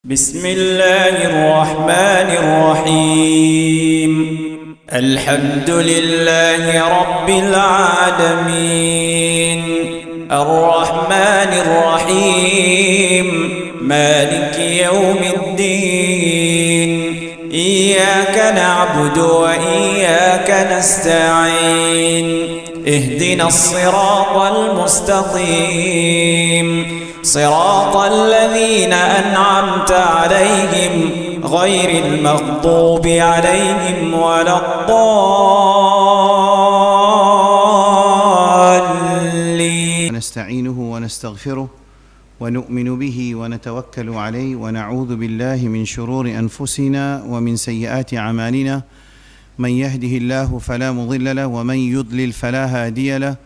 بسم الله الرحمن الرحيم الحمد لله رب العالمين الرحمن الرحيم مالك يوم الدين إياك نعبد وإياك نستعين اهدنا الصراط المستقيم صراط الذين أنعمت عليهم غير المغضوب عليهم ولا الضالين. نستعينه ونستغفره ونؤمن به ونتوكل عليه ونعوذ بالله من شرور أنفسنا ومن سيئات أعمالنا من يهده الله فلا مضل له ومن يضلل فلا هادي له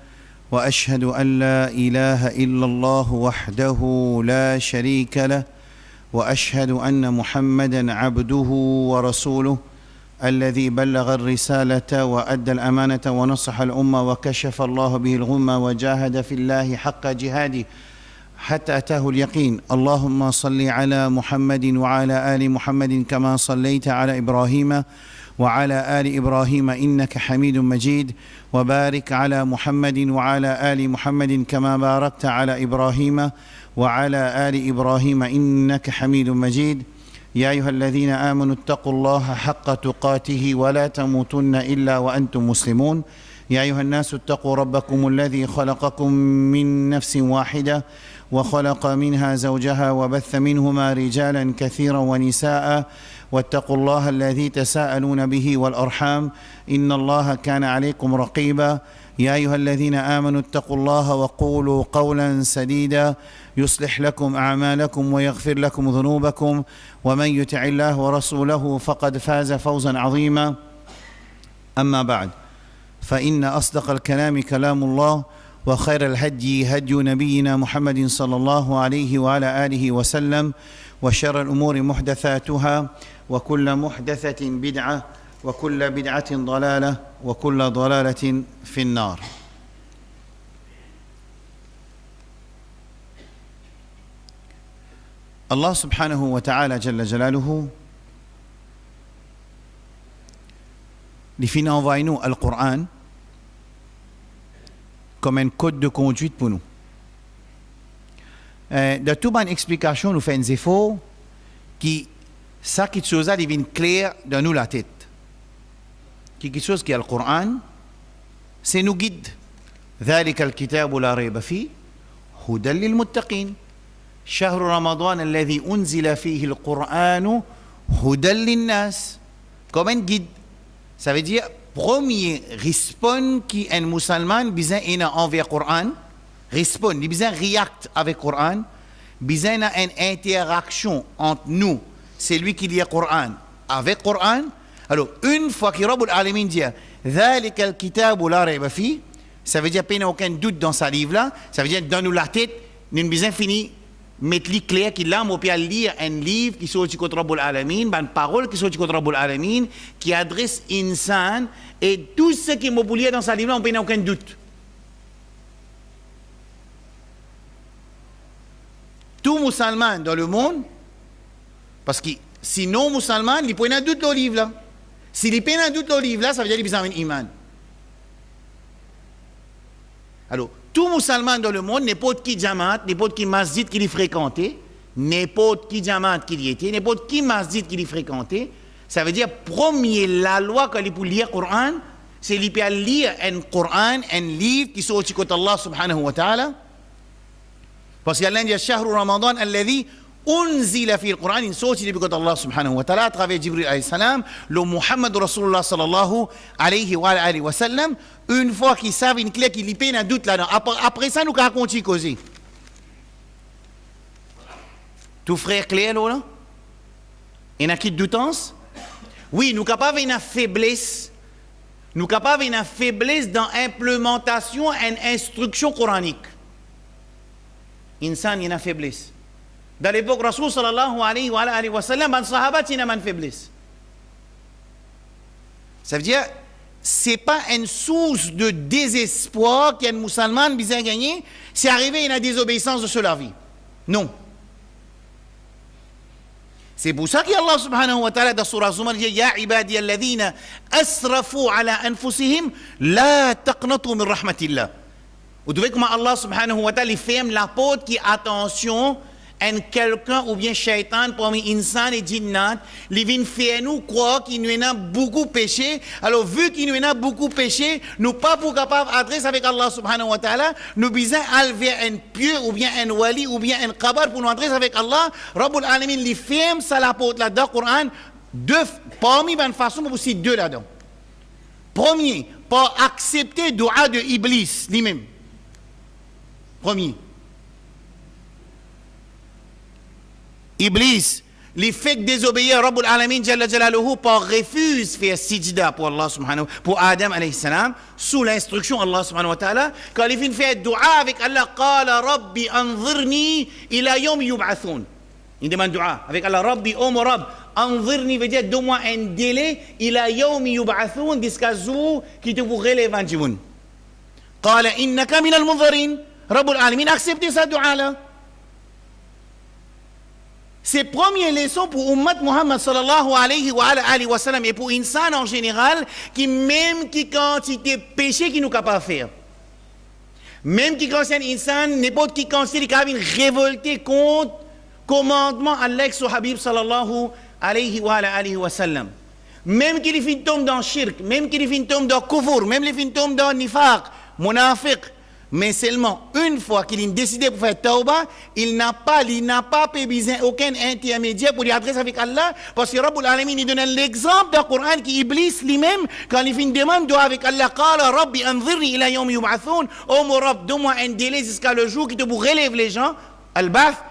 وأشهد أن لا إله إلا الله وحده لا شريك له وأشهد أن محمدًا عبده ورسوله الذي بلغ الرسالة وأدى الأمانة ونصح الأمة وكشف الله به الغمة وجاهد في الله حق جهاده حتى أتاه اليقين. اللهم صل على محمد وعلى آل محمد كما صليت على إبراهيم وعلى آل إبراهيم إنك حميد مجيد وبارك على محمد وعلى آل محمد كما باركت على إبراهيم وعلى آل إبراهيم إنك حميد مجيد. يا أيها الذين آمنوا اتقوا الله حق تقاته ولا تموتن إلا وأنتم مسلمون. يا أيها الناس اتقوا ربكم الذي خلقكم من نفس واحدة وخلق منها زوجها وبث منهما رجالا كثيرا ونساء واتقوا الله الذي تساءلون به والأرحام إن الله كان عليكم رقيبا. يا أيها الذين آمنوا اتقوا الله وقولوا قولا سديدا يصلح لكم أعمالكم ويغفر لكم ذنوبكم ومن يطع الله ورسوله فقد فاز فوزا عظيما. أما بعد فإن أصدق الكلام كلام الله وخير الهدي هدي نبينا محمد صلى الله عليه وعلى آله وسلم وشر الأمور محدثاتها وكل محدثة بدعة وكل بدعة ضلالة وكل ضلالة في النار. الله سبحانه وتعالى جل جلاله لفينا envoyé le Coran comme un code de conduite pour nous. De toute bonne explication, nous faisons un effort qui, ça quelque chose là devient clair dans nous la tête. Quelque chose qui est le Coran, c'est nous guide. ذلك الكتاب لا ريب فيه هدى للمتقين شهر رمضان الذي أنزل فيه القرآن هدى للناس. Comme un guide. Ça veut dire, premier response qui un musulman besoin envers Coran, response, il besoin react avec Coran, besoin une interaction entre nous, c'est lui qui lit Coran, avec Coran. Alors, une fois que Rabbul Alamin dit ذلك الكتاب لا ريب فيه, ça veut dire qu'il n'y a aucun doute dans sa livre là, ça veut dire dans nous la tête, nous besoin fini mettre les clair qu'il a, on peut lire un livre qui sorti contre Rabbul Alamin, une parole qui sorti contre Rabbul Alamin, qui adresse insan, et tout ce qui est mobilier dans sa livre là, on n'a aucun doute. Tout musulman dans le monde, parce que si non musulman, il peut y avoir un doute dans le livre là. S'il peut y avoir un doute dans le livre là, ça veut dire qu'il a besoin d'un iman. Alors, tout musulman dans le monde, n'importe qui jamaat, n'importe qui masjid qu'il y fréquentait, n'importe qui jamaat qu'il y était, n'importe qui masjid qu'il y fréquentait, ça veut dire, premier, la loi qu'il pour lire le Coran, c'est qu'il peut lire un Coran, un livre qui sort du côté d'Allah subhanahu wa ta'ala. Parce qu'Allah dit, Shahru Ramadan, alladhi unzila fi al-Quran, il sort du côté d'Allah subhanahu wa ta'ala, à travers Jibril alayhi salam, le Muhammad Rasulullah sallallahu alayhi wa sallam. Une fois qu'ils savent une clé qu'il y a un doute là-dedans. Après ça, nous allons continuer à causer. Tout frère clair là? Il y a qui doutance? Oui, nous sommes capables d'une faiblesse. Nous sommes capables d'une faiblesse dans l'implémentation et l'instruction coranique. Insan, il y a une faiblesse. Dans l'époque, Rasul sallallahu alayhi wa sallam, les sahabats, il y a une faiblesse. Ça veut dire, ce n'est pas une source de désespoir qu'un musulman a gagné, c'est arrivé à une désobéissance de la vie. Non. C'est pour ça qu'Allah subhanahu wa ta'ala dans Surah Zumar dit Ya ibadi alladhina asrafu ala anfusihim la taqnatu min rahmatillah. Vous trouvez comment Allah subhanahu wa ta'ala ferme la porte qui attention en quelqu'un ou bien shaitan parmi insan et jinnat, il vient faire nous croire qu'il nous a beaucoup péché. Alors vu qu'il nous a beaucoup péché, nous pas pour capable adresser avec Allah subhanahu wa ta'ala, nous besoin aller vers un pieux ou bien un wali ou bien un qabar pour nous adresser avec Allah. Rabbul Alamin il ferme ça la porte là dans le Coran. Deux parmi une façon mais aussi deux là-dedans. Premier, pour accepter le dua de Iblis lui-même. Premier. Iblis, les fait désobéir à Rabbul Alamin Jalla Jalaluhu par refuse faire sijda pour Allah subhanahu pour Adam alayhi salam sous l'instruction Allah subhanahu wa ta'ala quand il fait dua avec Allah qala rabbi anzirni ila yawm yub'athun il demande dua avec Allah rabbi mon Rabb anzirni veut dire donne-moi un délai ila yawm yub'athun jusqu'à jour qui te vous relève du monde qala innaka min al-munzirin Rabbul Alamin accepte sa dua là. Ces premières leçons pour Ummat Muhammad sallallahu alayhi wa sallam et pour insan en général, qui même qui quantité péché qui nous capable de faire. Même qui concerne insan, n'importe qui considère qu'il a une révolté contre commandement Allah sur Habib sallallahu alayhi wa sallam. Même qu'il fin tombe dans shirk, même qu'il fin tombe dans kufur, même qu'il fin tombe dans nifaq, munafiq. Mais seulement une fois qu'il a décidé pour faire tauba, il n'a pas besoin aucun intermédiaire pour y adresser avec Allah. Parce que Rabbul Alamin il donne l'exemple dans le Coran qui Iblis lui-même, quand il fait une demande avec Allah, Qala Rabbi anzirni ila yawm yub'athun, oh mon Rabb, donne-moi un délai jusqu'à le jour qui te vous relève les gens. Al-Bath,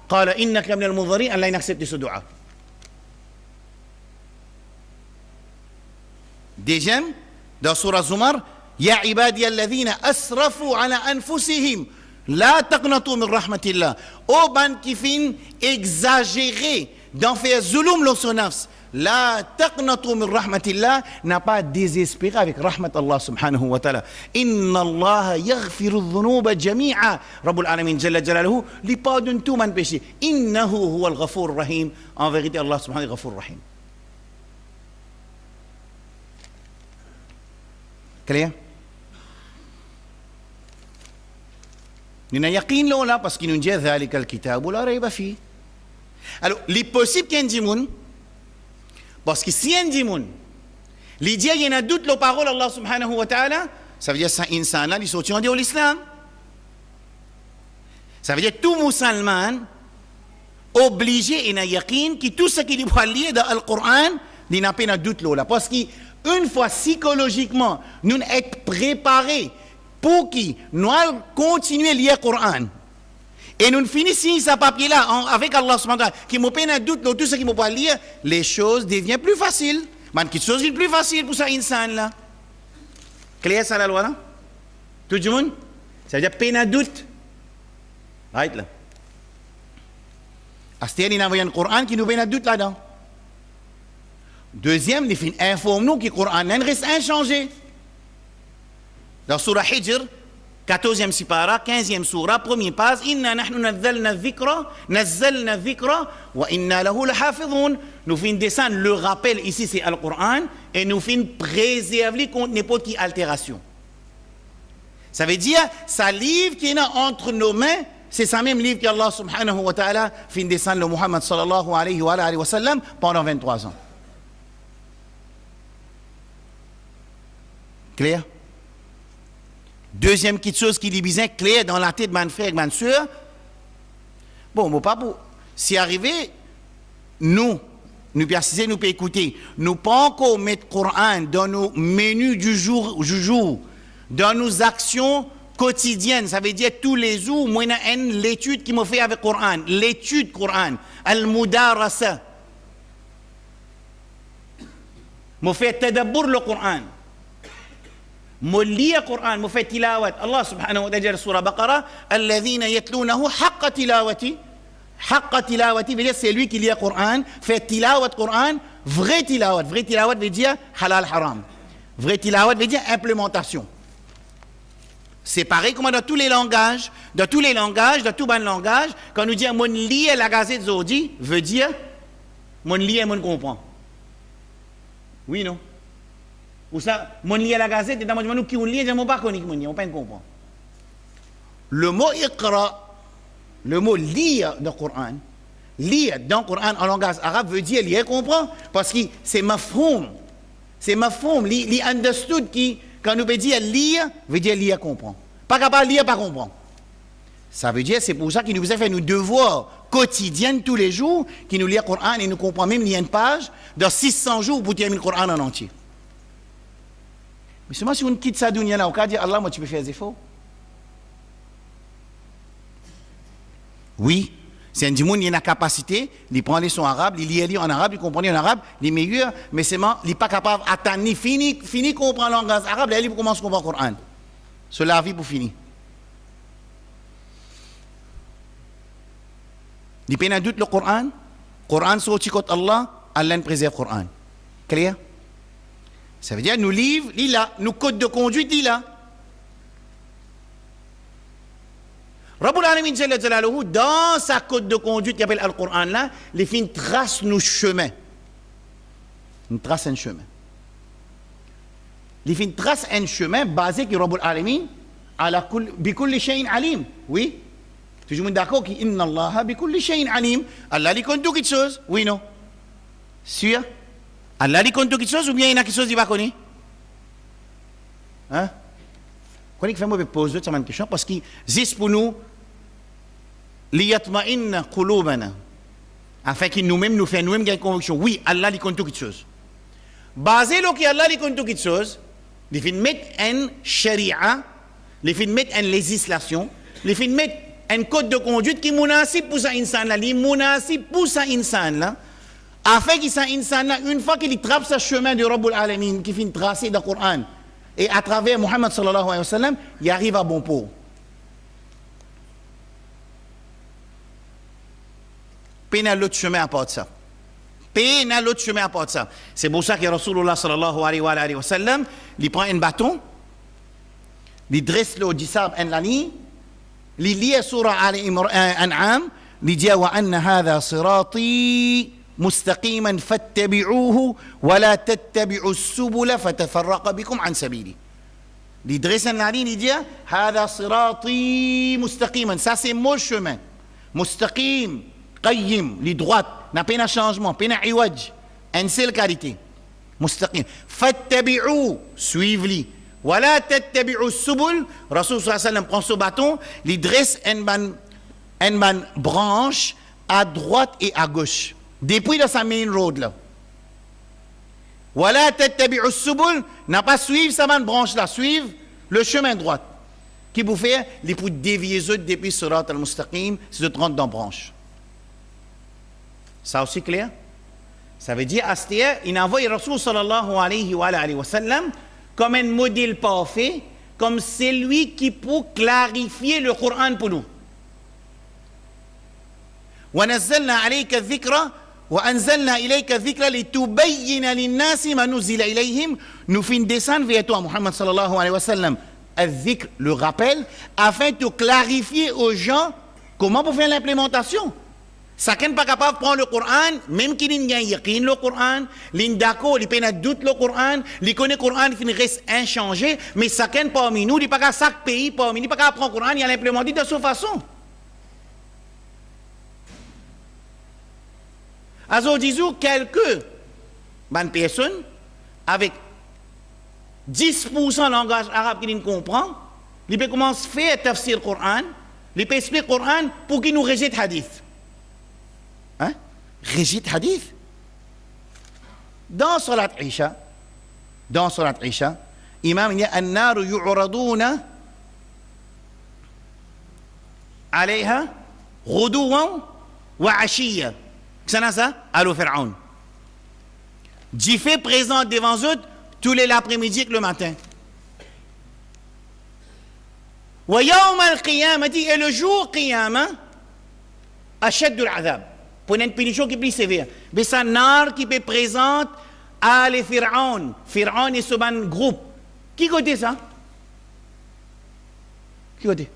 Qala innaka min al-munzirin, Allah n'accepte ce dua. Deuxième, dans Surah Zumar, Ya ibadi alladhina asrafu ala anfusihim la taqnatu min rahmatillah. Au ban qui fin exagéré d'en faire zulum lo son nafs. La taqnatu min rahmatillah n'a pas désespéré avec rahmat Allah subhanahu wa ta'ala. Inna Allah yaghfiru dhunuba jami'a. Rabbul Alamin Jalla Jalaluhu lui pardonne tout man péché. Innahu huwa al-ghafur rahim. En vérité Allah subhanahu wa ta'ala ghafur rahim. Clair? Nous avons yaqin là parce qu'il nous dit ذلك الكتاب لا ريب فيه. Alors, il est possible qu'il y ait un dimoun, parce que si y a un dimoun, il dit qu'il y a un doute la parole Allah subhanahu wa ta'ala, ça veut dire que c'est un insan là, il sortit de l'islam. Ça veut dire que tout musulman obligé et a yaqin que tout ce qu'il doit lire dans le Coran, il n'a pas de doute là. Parce qu'une fois psychologiquement, nous sommes préparés pour qui nous allons continuer à lire le Coran. Et nous finissons ce papier-là avec Allah subhanahu wa ta'ala, qui m'a pas de doute, tout ce qui m'a pas lire, les choses deviennent plus faciles. Man, quelque chose est plus facile pour ça, insan là. Clair ça la loi là? Tout le monde? Ça veut dire pas de doute. Right là. Astir, il y a un Coran qui nous met de doute là-dedans. Deuxième, il informe nous que le Coran reste inchangé. Dans Surah Hijr, 14e sipara, 15e surah, premier page, Inna nahnu nazzalna dhikra wa inna lahu lahafidhun. Nous finissons descendre le rappel ici, c'est le Coran, et nous finissons préserver contre n'importe quelle altération. Ça veut dire, ce livre qui est entre nos mains, c'est ce même livre qu'Allah subhanahu wa ta'ala finit descendre le Muhammad sallallahu alayhi wa sallam pendant 23 ans. Clair? Deuxième petite chose qui est bien claire dans la tête de mon frère et ma soeur. Bon, mon papa, si arrivé, nous persistons, nous pouvons écouter. Nous ne pouvons pas encore mettre le Coran dans nos menus du jour, dans nos actions quotidiennes. Ça veut dire tous les jours, moi, j'ai l'étude qui m'a fait avec le Coran. L'étude Coran. Al-Mudarasa. M'a fait tadabbur le Coran. مولي القرآن مفي تلاوة الله سبحانه وتعالى سورة بقرة الذين يتلونه حق تلاوتي veut dire c'est lui qui lit le Coran fait tilawat Coran vraie tilawat veut dire halal haram vraie tilawat veut dire implémentation. C'est pareil comme dans tous les langages dans tout bon langage quand nous disons mon lit la gazette zodi veut dire mon lit et mon comprend. Oui, non? Ou ça, mon lit à la gazette, et dans mon qui on lit, je ne sais pas qu'on on pas comprend. Le mot iqra, le mot lire dans le Coran, lire dans le Coran en langage arabe veut dire lire comprend, parce que c'est mafhoum. C'est mafhoum, li understood qui, quand nous veut dire lire comprend. Pas capable de lire, pas comprendre. Ça veut dire, c'est pour ça qu'il nous a fait nos devoirs quotidiens tous les jours, qui nous lit le Coran et nous comprend même lire une page, dans 600 jours pour terminer le Coran en entier. Mais seulement si on quitte sa dunya là, on peut dire, Allah, moi tu peux faire des efforts. Oui, c'est un monde qui a la capacité, il prend les sons arabes, il lit en arabe, il comprend en arabe, il est meilleur, mais seulement il n'est pas capable d'attendre, fini comprendre le langage arabe, là il commence à comprendre le Coran. C'est la vie pour finir. Il peut y avoir doute le Coran sorti contre Allah, Allah préserve le Coran. Clair? Ça veut dire, nous livres, il a, nous codes de conduite, il a. Rabbul Alamin Jalla Jalaluhu, dans sa code de conduite qui appelle le Coran là, il fait une trace nos chemins. Une trace un chemin. Il fait une trace un chemin basé sur Rabbul Alamin ala bikulli shay'in alim. Oui? Tout le monde d'accord qui inna Allah bikulli shay'in alim. Allah lui compte toutes choses. Oui, non? Sûr? Allah lui compte toutes choses ou bien il y a quelque chose qu'il va connaître? Hein? Quand il fait moi poser cette question parce que c'est pour nous liyatma'inna qulubana afin que nous-mêmes nous fassions nous-mêmes une conviction. Oui, Allah lui compte toutes choses. Basé sur ce que Allah lui compte toutes choses, il fait mettre une sharia, il fait mettre une législation, il fait mettre un code de conduite qui est munasib pour ça insan là, munasib pour ça insan là, afin que ça insan là, une fois qu'il trace ce chemin de Rabbul Alamin qui fait tracer dans le Coran et à travers Muhammad sallallahu alayhi wa sallam, il arrive à bon port. Peine l'autre chemin à part de ça. Peine l'autre chemin à part de ça. C'est pour ça que Rasulullah sallallahu alayhi wa sallam, il prend un bâton, il dresse le disab en la ligne, il lit surah Al-An'am, il dit wa anna hadha sirati مستقيما فاتبعوه ولا تتبعوا السبل فتفرق بكم عن سبيله. Il dresse la ligne, il dit هذا صراطي مستقيما, ça c'est mon chemin. مستقيم, قيم, les droites, n'a pas de changement, pas de iwaj, une seule qualité. مستقيم. فاتبعوا, suivez-les. ولا تتبعوا السبل, Rasul sallallahu alayhi wa sallam prend ce bâton, il dresse une branche à droite et à gauche. Depuis dans sa main road là. Wala tattabi'u subul, n'a pas suivre sa branche là, suivre le chemin droit. Qui vous fait les pour dévier depuis Surat al-Mustaqim, c'est de 30 dans branche. Ça aussi clair? Ça veut dire Astia, il envoie Rasul sallallahu alayhi wa sallam comme un modèle parfait, comme celui qui peut clarifier le Coran pour nous. ونزلنا عليك الذكر وأنزلنا إليك الذكر لتبين للناس ما نزل إليهم. Nous fin descendre vers toi, Muhammad sallallahu alayhi wa sallam, الذكر, le rappel, afin de clarifier aux gens comment pour faire l'implémentation. Chacun n'est pas capable de prendre le Coran, même qu'il n'y a yaqin le Coran, l'indako, il peine doute le Coran, il connaît le Coran, il reste inchangé, mais chacun parmi nous, il n'est pas capable, chaque pays parmi nous, il n'est pas capable de prendre le Coran, il a l'implémenté de cette façon. Alors, disons, quelques personnes avec 10% langage arabe qu'ils ne comprennent, ils peuvent commencer à faire tafsir le Coran, ils peuvent expliquer le Coran pour qu'ils nous rejettent hadith. Hein? Rejettent hadith? Dans Salat Isha, Imam dit An-naru yu'raduna alayha ghuduwan wa ashiya. C'est ça? Allô, Pharaon. Dieu fait présent devant eux tous les l'après-midi et le matin. Wa yawm al-qiyamati, et le jour qiyamah, ashaddu al-azab. Pour une punition qui est plus sévère. Mais c'est un nar qui est présent à les Pharaon. Pharaon et ce groupe. Qui côté ça? Qui côté?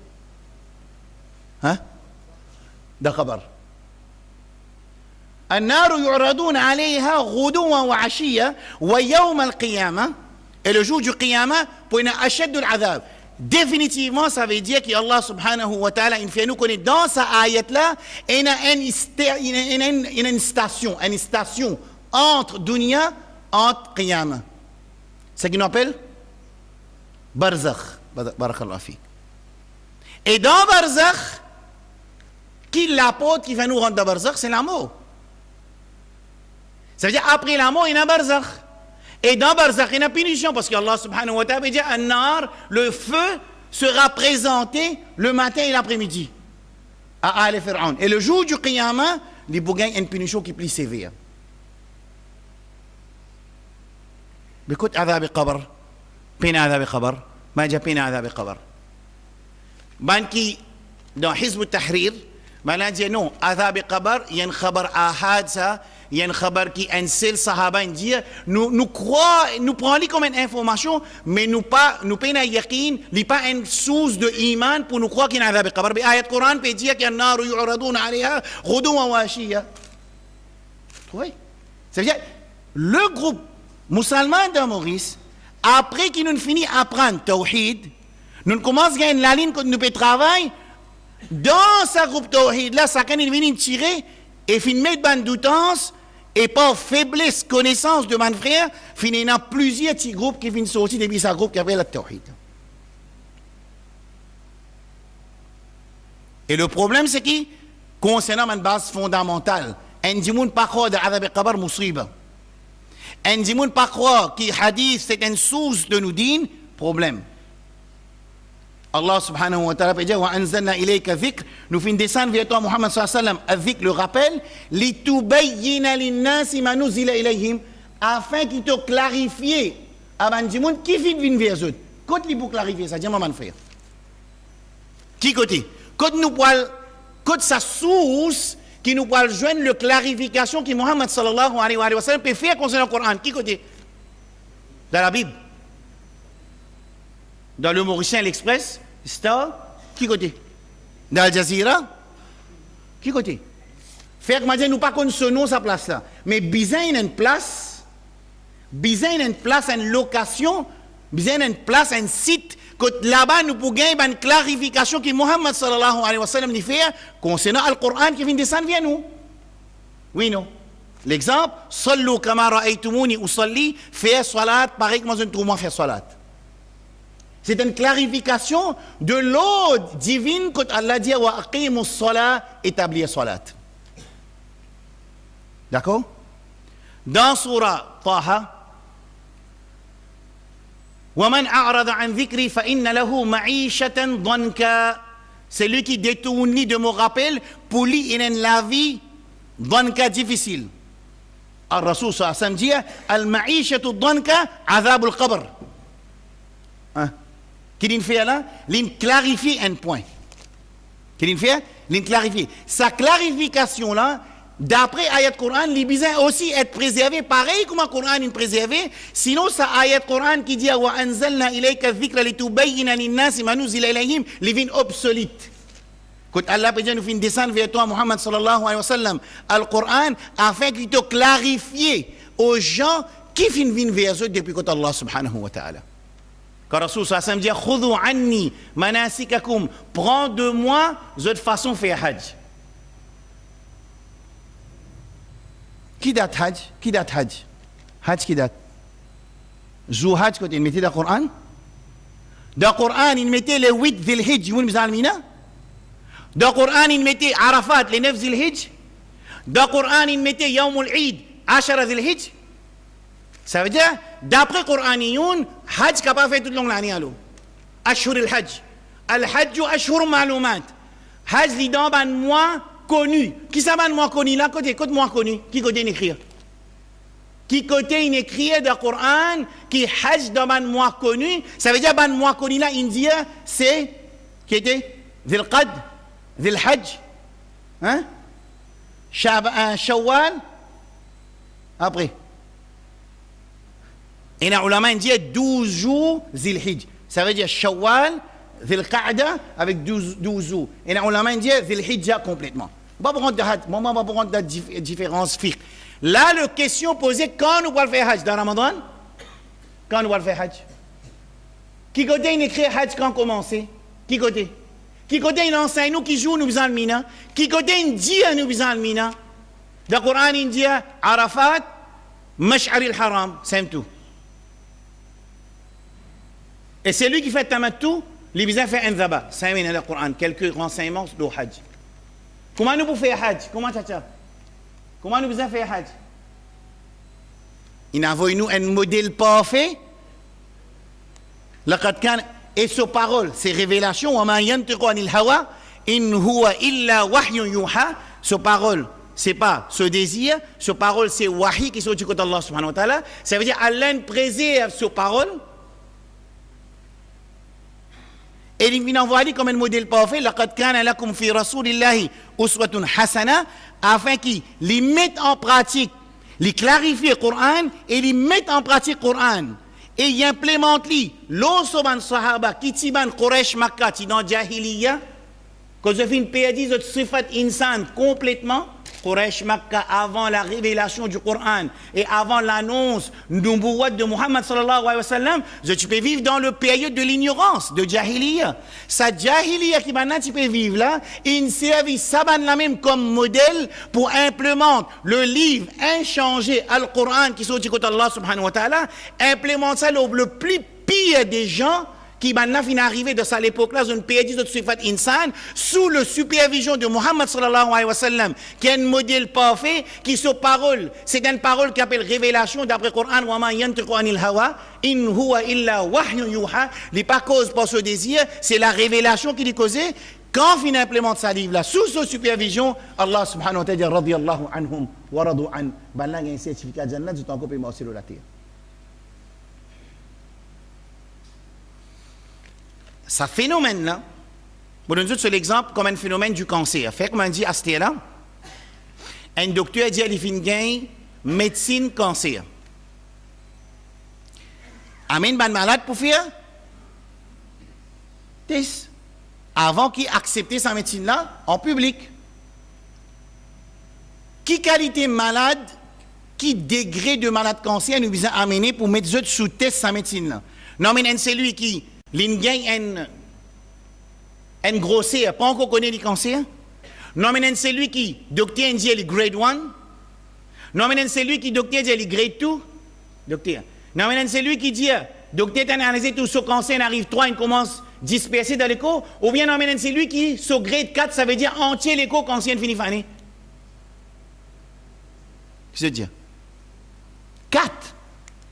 Hein? D'accord. النار يعرضون عليها غدوا وعشيا ويوم القيامة. Et le jour du qiyamah, pour une achète de l'adab. Définitivement, ça veut dire qu'Allah subhanahu wa ta'ala, il fait nous connaître dans sa ayat-là, il y a une station entre dunya, entre qiyamah. C'est ce qu'on appelle barzakh. Barakallahu fi. Et dans barzakh, qui l'apôtre qui va nous rendre dans barzakh, c'est la mort. Ça veut dire après la mort, il y a barzakh. Et dans barzakh, il y a une punition parce qu'Allah subhanahu wa ta'ala dit an-nar, le feu sera présenté le matin et l'après-midi à Al Fir'aun. Et le jour du qiyamah, les bougains ont une punition qui est plus sévère. Écoute, adhab qabr, peine adhab qabr, ma ja peine adhab qabr. Ban qui dans Hizb al-Tahrir, ban a dit non, adhab qabr, il y a un khabar ahad ça. Il y a un khabar qui un seul sahaba dit nous prenons comme une information mais nous pas yaqin li pas une source de iman pour nous croire qu'il y a un adhab qabr. Ayat Coran peut dire qu'il y a nar yu'raduna 'alayha ghuduwan wa 'ashiya. Oui. Ça veut dire le groupe musulman de Maurice après qu'il nous finit apprendre tawhid, nous commence à gagner la ligne que nous peut travailler dans ce groupe tawhid là, ça quand il vient tirer et fin mettre ban doutance et par faiblesse, connaissance de mon frère, il y a plusieurs petits groupes qui viennent sortir depuis ce groupe qui appelle le Tawhid. Et le problème, c'est que, concernant une base fondamentale, on ne dit pas croire que l'adab al-qabr musiba. On ne dit pas croire que le hadith, c'est une source de nous din, problème. Allah subhanahu wa ta'ala peut dire wa anzalna ilayka dhikr, nous fin descendre vers toi Muhammad sallallahu alayhi wa sallam dhikr, le rappel, litubayyina linnasi ma nuzila ilayhim, afin qu'il te clarifie avant du monde qui vient vers eux. Côté pour clarifier ça, dis maman frère. Qui côté? Côté nous parle côté sa source qui nous parle joindre le clarification que Muhammad sallallahu alayhi wa sallam peut faire concernant le Coran. Qui côté? Dans la Bible. Dans le Mauricien, l'Express, Star, qui côté? Dans Al Jazeera, qui côté? Fait que maintenant, nous pas connaissons ce nom, sa place là. Mais bizarre, il y a une place, une location, bizarre, une place, un site, que là-bas, nous pouvons gagner une clarification que Muhammad sallallahu alayhi wa sallam nous fait concernant le Coran qui vient descendre vers nous. Oui, non. L'exemple, Sallu kama ra'aytumuni usalli, faire salat, pareil que moi je trouve moi faire salat. C'est une clarification de l'ordre divine quand Allah dit wa aqimus salat, établir salat. D'accord? Dans surah Taha, وَمَنْ أَعْرَضَ عَنْ ذِكْرِي فَإِنَّ لَهُ مَعِيشَةً ضَنْكَ. C'est lui qui détourne de mon rappel, pour lui il a la vie ضنكا difficile. الرسول صلى الله عليه وسلم dit المعيشة الضنكا عذاب القبر. Qu'il fait là, il clarifie un point. Qu'il fait, il clarifie. Sa clarification là, d'après ayat Coran, il besoin aussi être préservé, pareil comme le Coran est préservé. Sinon, sa ayat Coran qui dit wa anzalna ilayka dhikra litubayyina lin-nasi ma nuzila ilayhim, il devient obsolète. Quand Allah peut dire nous fin descendre vers toi Muhammad sallallahu alayhi wa sallam, le Coran afin qu'il te clarifie aux gens qui viennent vers eux depuis que Allah subhanahu wa ta'ala. Quand Rasul sallallahu alayhi wa sallam dit khudhu anni manasikakum, prends de moi votre façon de faire hajj. Qui date hajj? Qui date hajj? Hajj qui date? Jou hajj quand il mettait dans le Coran? Dans le Coran il mettait les 8 Dhil Hijj, vous me Mina? Dans le Coran il mettait Arafat les 9 Dhil Hijj. Dans le Coran il mettait Yawm al-Eid 10 Dhil Hijj. Ça veut dire, d'après Coraniyoun, Hajj n'a pas fait toute l'année. Ashur al-Hajj. Al-Hajj ashur ma'lumat. Hajj li dans un mois connu. Qui ça un mois connu là? Côté mois connu. Qui côté écrire? Qui côté il écrit dans le Coran qui Hajj dans un mois connu? Ça veut dire un mois connu là, India, c'est qui était Dhil Qad, Dhil Hajj, hein? Shawwal, après. Et les ulama disent 12 jours Dhil Hijj. Ça veut dire Shawwal, Dhil Qa'da avec 12 jours. Et les ulama disent Dhil Hijja complètement. Pas pour de hajj, maman va pour de différence fiqh. Là, la question posée, quand nous allons faire hajj dans Ramadan? Quand nous allons faire hajj? Qui côté il écrit hajj quand commencer? Qui côté? Qui côté il enseigne nous qui joue nous besoin mina? Qui côté il dit à nous besoin mina? Dans le Coran il dit Arafat, Mash'ar al-Haram, c'est tout. Et c'est lui qui fait tamattu, il besoin faire un zaba. C'est dans le Coran, quelques renseignements sur le hajj. Comment nous pouvons faire hajj? Comment tcha? Comment nous pouvons faire hajj? Il envoie nous un modèle parfait. Et sa parole, ses révélations, sa parole, c'est pas ce désir, sa parole, c'est wahi qui sort du côté d'Allah subhanahu wa ta'ala. Ça veut dire Allah préserve sa parole. Et il envoie comme un modèle parfait, laqad kana lakum fi rasulillahi uswatun hasana, afin qu'il les mette en pratique, les clarifie le Coran et les mette en pratique le Coran. Et il implémente l'osoban sahaba qui tiban Quraysh Makkah dans Jahiliya, quand je fais une pédie de sifat insan complètement, Quraysh Makkah avant la révélation du Coran et avant l'annonce du nubuwwat de Muhammad sallallahu alayhi wa sallam, tu peux vivre dans le période de l'ignorance, de Jahiliya. Sa Jahiliya qui maintenant tu peux vivre là, il servi saban la même comme modèle pour implémenter le livre inchangé Al-Quran qui sort du côté d'Allah subhanahu wa ta'ala, implémente ça le plus pire des gens qui maintenant finit arrivé de ça l'époque-là, une pédie de sifat insan, sous la supervision de Muhammad sallallahu alayhi wa sallam, qui est un modèle parfait, qui sa parole, c'est une parole qui appelle révélation d'après le Coran, wa ma yantiqu anil hawa, in huwa illa wahyun yuha, n'est pas cause par ce désir, c'est la révélation qui est causée. Quand on implémente ce livre-là, sous sa supervision, Allah subhanahu wa ta'ala dit, radiyallahu anhum, wa radu an, ben là, il y a un certificat de Jannah, du temps qu'on peut marcher sur la terre. Ce phénomène-là, pour nous donner l'exemple comme un phénomène du cancer. Fait comme on dit à ce là un docteur dit à l'ifingay médecine cancer. Amène ban malade pour faire test avant qu'il accepte sa médecine-là en public. Qui qualité malade, qui degré de malade cancer nous besoin amener pour mettre sous test sa médecine-là. Non, mais c'est lui qui l'ingénieur un grosseur, pas encore connaît le cancer. Non, mais c'est lui qui, docteur, dit le grade 1. Non, mais c'est lui qui, docteur, dit le grade 2. Docteur. Non, mais c'est lui qui dit, docteur, tu as analysé tout ce cancer, il arrive 3, il commence à disperser dans l'écho. Ou bien, non, mais c'est lui qui, ce grade 4, ça veut dire entier l'écho, cancer finit fané. Qu'est-ce que je veux dire? 4.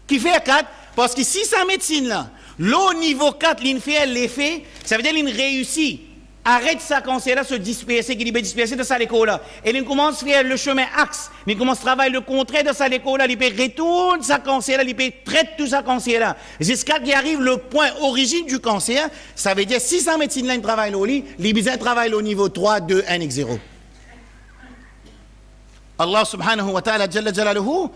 Qui fait 4? Parce que si sa médecine là, l'au niveau 4, l'in fait l'effet, ça veut dire qu'il réussit. Arrête ça cancer là, se disperser, qu'il est dispersé de ça l'école là. Et il commence à faire le chemin axe. Il commence à travailler le contraire de ça l'école là. Il peut retourner sa cancer là, il peut traiter tout ça cancer là. Jusqu'à qu'il arrive le point origine du cancer, ça veut dire si sa médecine là, il travaille au lit, il besoin travaille au niveau 3, 2, 1, x 0. Allah subhanahu wa ta'ala, jalla jalaluhu,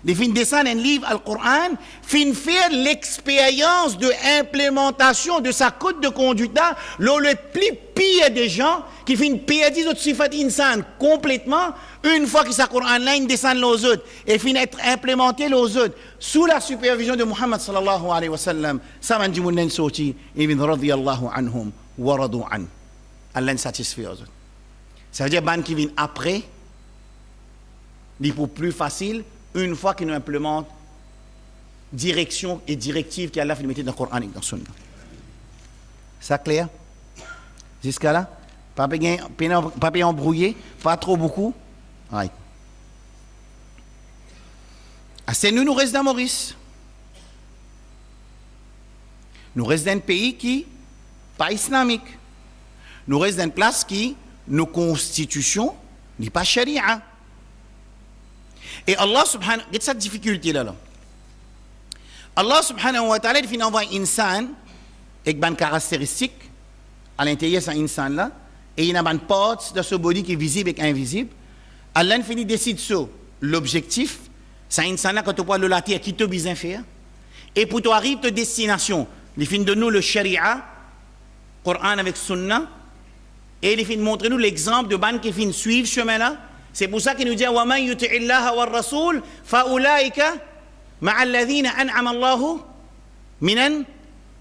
il fin descendre un livre, Al-Quran, fin faire l'expérience de implémentation de sa code de conduite là, le plus pire des gens qui fin perdre notre sifat insan complètement, une fois que sa Quran là, il descend aux autres, et fin être implémenté aux autres, sous la supervision de Muhammad sallallahu alayhi wa sallam, ça m'a dit mon sorti, ibn radiyallahu anhum, wa radu an. Allah satisfait aux autres. Ça veut dire, ban qui vient après, il est pour plus facile, une fois qu'il nous implémente direction et directive qu'Allah a mis dans le Coran et dans le Sunna. Ça clair? Jusqu'à là? Pas embrouillé? Pas trop beaucoup? Oui. C'est nous restons dans Maurice. Nous restons dans un pays qui pas islamique. Nous restons dans une place qui, nos constitutions, n'est pas charia. Et Allah subhanahu wa ta'ala, cette difficulté là. Allah subhanahu wa ta'ala, il envoie un insan avec une caractéristique à l'intérieur de cet insan là, et il y a une porte de ce body qui est visible et invisible. Allah finit décide sur l'objectif, c'est un insan là quand tu vois le latir qui te besoin faire, et pour toi arrive ta destination, il finit de nous le sharia, Coran avec sunna, Et il fait montrer nous l'exemple de ban qui fait suivre ce chemin-là. C'est pour ça qu'il nous dit wa man yuti'illaha war rasul fa ulaika ma'a alladhina an'ama Allahu minan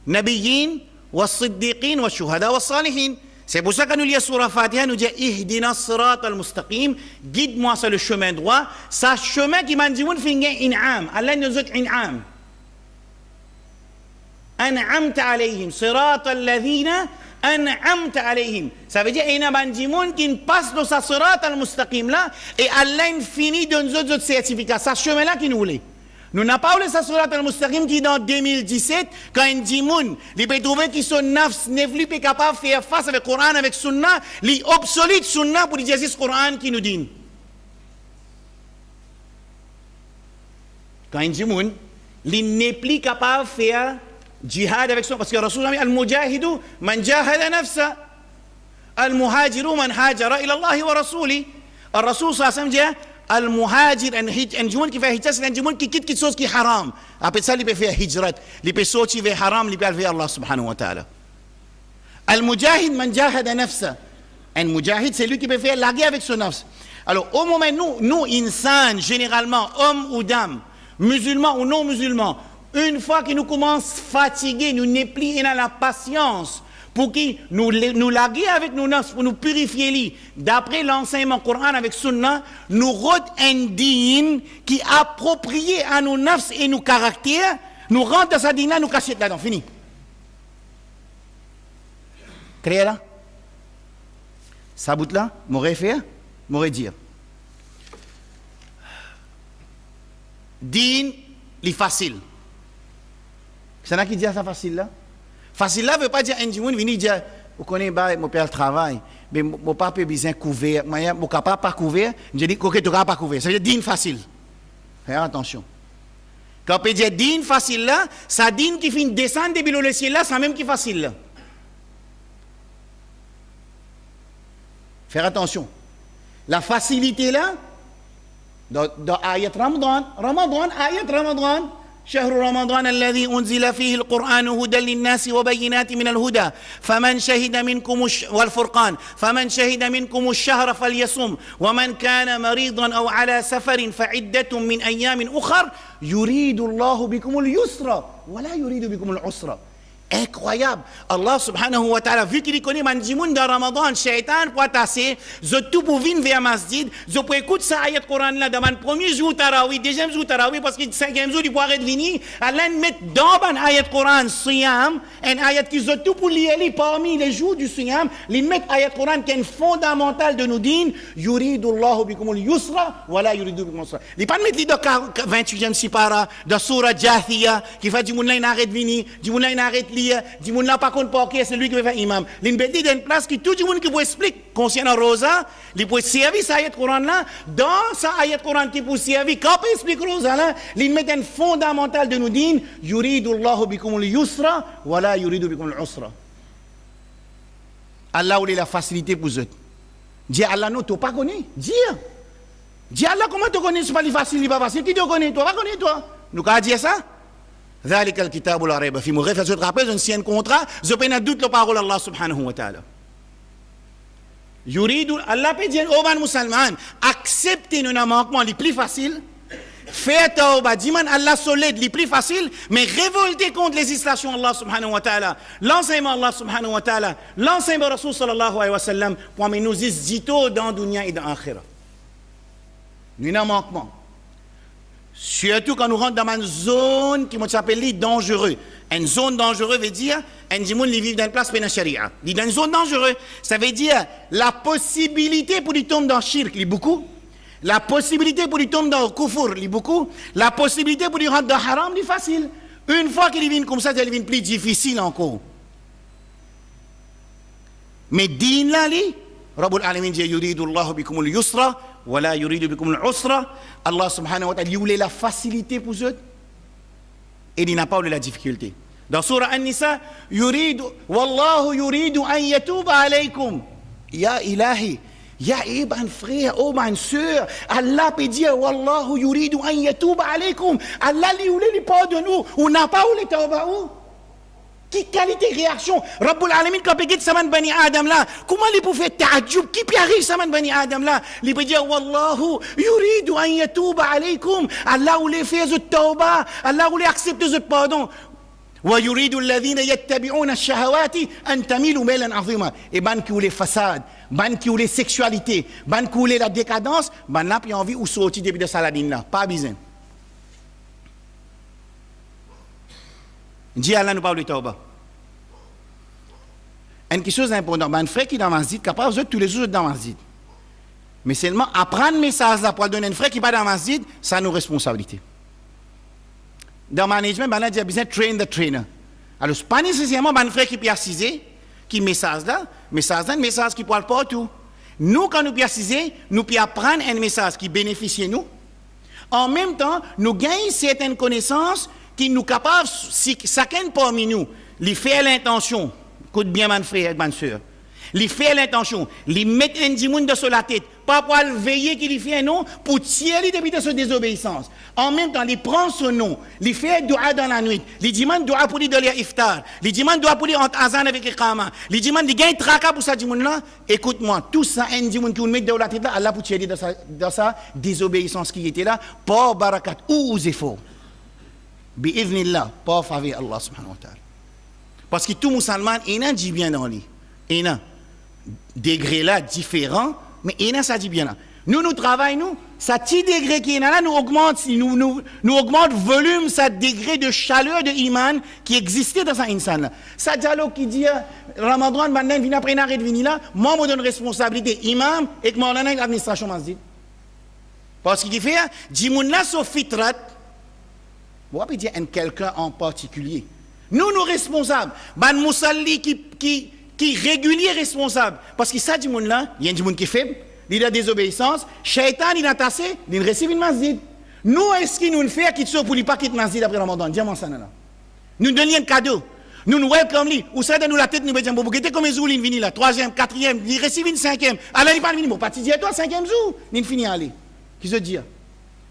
nabiyyin was-siddiqin wash-shuhada was-salihin. C'est pour ça que nous lisons surah Fatiha, nous dit ihdina sirat al-mustaqim, guide-moi sur le chemin droit. Ça chemin qui m'a dit moun finge in'am. Allah nous dit in'am. An'amta alayhim sirat alladhina an'amta alayhim. Ça veut dire il y a des gens qui passent dans sa sirat al-mustaqim là et Allah finit de nous autres certificats. Ça chemin là qui nous voulait. Nous n'avons pas oublié sa surat al-Mustaqim qui dans 2017, quand un dimoun, il peut trouver qu'ils sont nafs, n'est pas capable de faire face avec le Coran, avec Sunna, les obsolètes Sunna pour dire c'est ce Coran qui nous dit. Quand un dimoun, il n'est plus capable de faire jihad avec son, parce que Rasul a dit al-mujahidu man jahada nafsa, al-muhajiru man hajara ila Allah wa rasuli. Al-Rasul sallallahu alayhi wa sallam dit المهاجر ان جمون qui fait hijrat c'est un jimoun qui quitte quelque chose qui est haram. Après ça il peut faire hijrat, il peut sortir vers haram, il peut aller vers Allah subhanahu wa ta'ala. المجاهد من جاهد نفسه. Un mujahid c'est lui qui peut faire la guerre avec son nafs. Alors au moment nous insan généralement hommes ou dames, musulmans ou non musulmans, une fois que nous commençons fatigués, nous n'est plus dans la patience pour qui nous laguer avec nos nafs, pour nous purifier. D'après l'enseignement Coran avec Sunna, nous rendons un din qui est approprié à nos nafs et nos caractères, nous rentrons dans sa din là, nous cachons là-dedans. Fini. Créé là? Ça bout là? M'aurait fait? M'aurait dire. Din, il est facile. C'est là qui dit ça facile là? Facile là ne veut pas dire un dimoun vient dire vous connaissez pas mon père travail mais mon papa besoin couvert mon capable pas couvert je dis que tu pas couvert ça veut dire din facile. Fais attention. Quand on peut dire din facile là, ça din qui finit descendre depuis le ciel là, ça même qui facile là. Faire attention. La facilité là dans ayat Ramadan ayat Ramadan شهر رمضان الذي أنزل فيه القرآن هدى للناس وبينات من الهدى فمن شهد منكم والفرقان فمن شهد منكم الشهر فليصم ومن كان مريضا أو على سفر فعدة من أيام أخر يريد الله بكم اليسر ولا يريد بكم العسر. Incroyable. Allah subhanahu wa ta'ala, vu qu'il connaît mandimoun dans Ramadan, shaitan pour tasser, je tout pour venir vers masjid, je peux écouter ça ayat Coran là, dans le premier jour tarawih, deuxième jour tarawih, parce que le cinquième jour, il pourra être venir, Allah met dans ban ayat Coran, siyam, un ayat qui je tout pour lire parmi les jours du siyam, il met ayat Coran qui est fondamental de nous dire, yuridullahu bikumul yusra, wala yuridu bikumul usra. Il pas mettre dans 28e sipara, dans surah Jathiya, qui fait du moun là, il arrête venir, du moun là, il arrête lire, du monde là pas contre porquer c'est lui qui va faire imam. L'inbedi d'une place qui tout le monde qui vous explique concernant Rosa, il peut servir sa ayat Coran là dans sa ayat Coran qui peut servir quand il explique Rosa là, il met un fondamental de nous dire yuridullahu bikumul yusra wa la yuridu bikumul usra. Allah a la facilité pour eux. Dis Allah non tu pas connais. Dis Allah comment tu connais c'est pas facile, il pas facile. Qui te connaît toi? Pas connais toi. Nous ka dire ça? ذلك الكتاب لا ريب فيه. مغرفة je te rappelle un ancien contrat, je peux pas doute la parole Allah subhanahu wa ta'ala. يريد Allah peut dire aux musulmans accepter nos manquements les plus faciles, faire tawba, dire Allah solide les plus faciles, mais révolter contre les législations Allah subhanahu wa ta'ala, l'enseignement Allah subhanahu wa ta'ala, l'enseignement Rasul sallallahu alayhi wa sallam pour nous hésiter dans dunya et dans akhira. Nous n'avons manquement. Surtout quand nous rentrons dans une zone qui s'appelle dangereuse. Une zone dangereuse veut dire un dimoun qui vit dans une place pénale sharia. Dans une zone dangereuse, ça veut dire la possibilité pour lui tomber dans le shirk, il beaucoup. La possibilité pour lui tomber dans le kufur, il beaucoup. La possibilité pour lui rentrer dans le haram, il facile. Une fois qu'il vient comme ça, il devient plus difficile encore. Mais din là, Rabbul Alamin dit yuridullahu bikumul yusra wa la yuridu bikumul usra. Allah subhanahu wa ta'ala il voulait la facilité pour eux et il n'a pas voulu la difficulté. Dans surah An-Nisa, yuridu wallahu yuridu an yatuba alaykum. Ya ilahi, ya ibn frère, oh ma sœur, Allah peut dire wallahu yuridu an yatuba alaykum. Allah lui voulait le pardon nous, on n'a pas voulu tawba ou. Qui qualité réaction? Rabbul Alamin, quand il dit Saman Bani Adam là, comment il peut faire ta'adjoub? Qui peut arriver Saman Bani Adam là? Il peut dire Wallahu, yuridu an yatouba alaykum. Allah voulait faire ce tawba. Allah voulait accepter ce pardon. ويريد الذين يتبعون الشهوات أن تميلوا ميلا عظيما. Et ban qui voulait façade, ban qui voulait sexualité, ban qui voulait la décadence, ban là puis envie ou sortir depuis de Saladin là, pas besoin. Dis Allah nous parle de tauba. Une chose importante, ban frère qui dans masjid capable de tous les jours dans masjid. Mais seulement apprendre message là pour donner un frère qui pas dans masjid, ça nous responsabilité. Dans le management, on a besoin de train the trainer. Alors, ce n'est pas nécessairement un frère qui peut assiser, qui message là, un message qui parle partout. Nous, quand nous pouvons assiser, nous pouvons apprendre un message qui bénéficie nous. En même temps, nous gagnons certaines connaissances qui nous capables, si chacun parmi nous, lui fait l'intention, écoute bien, mon frère et ma soeur, lui fait l'intention, lui mettre un dimoun de sur la tête, pas pour le veiller qu'il fait non, pour tirer depuis de sa désobéissance. En même temps, il prend son nom, il fait dua dans la nuit, il demande dua pour lui donner iftar, il demande dua pour lui entre azan avec iqama, il demande il gagne traka pour ça dimoun là. Écoute-moi, tout ça un dimoun qui nous met dans la tête là, Allah pour tirer dans sa désobéissance qui était là, pas barakat ou aux efforts. Bi'idhnillah, pas faveur Allah subhanahu wa ta'ala. Parce que tout musulman, il a dit bien dans lui. Il a degré là différent, mais il a ça dit bien là. Nous travaillons, ça petit degré qui est là, nous augmente volume, ça degré de chaleur de iman qui existait dans un insan là. Ça dialogue qui dit, Ramadan, maintenant, vient après n'arrête venir là, moi, je donne responsabilité imam et que moi, on a une administration masjid. Parce qu'il fait, Dimoun là, sur fitrat, on va pas dire quelqu'un en particulier. Nous responsables, ban moussalli qui régulier responsable. Parce que ça, Dimoun là, il y a un Dimoun qui est faible, il a désobéissance, Shaitan, il a tassé, il reçoit une masjid. Nous, est-ce qu'il nous fait qu'il soit pour lui pas quitter masjid après Ramadan? Dis-moi ça, là. Nous donnons un cadeau. Nous welcome lui. Ou ça, nous la tête, nous disons, bon, vous êtes comme les jours, il vient là, 3e, 4e, il reçoit une 5e. Alors, il parle, bon, parti dire toi, 5e jour, il finit à aller. Qui se dit?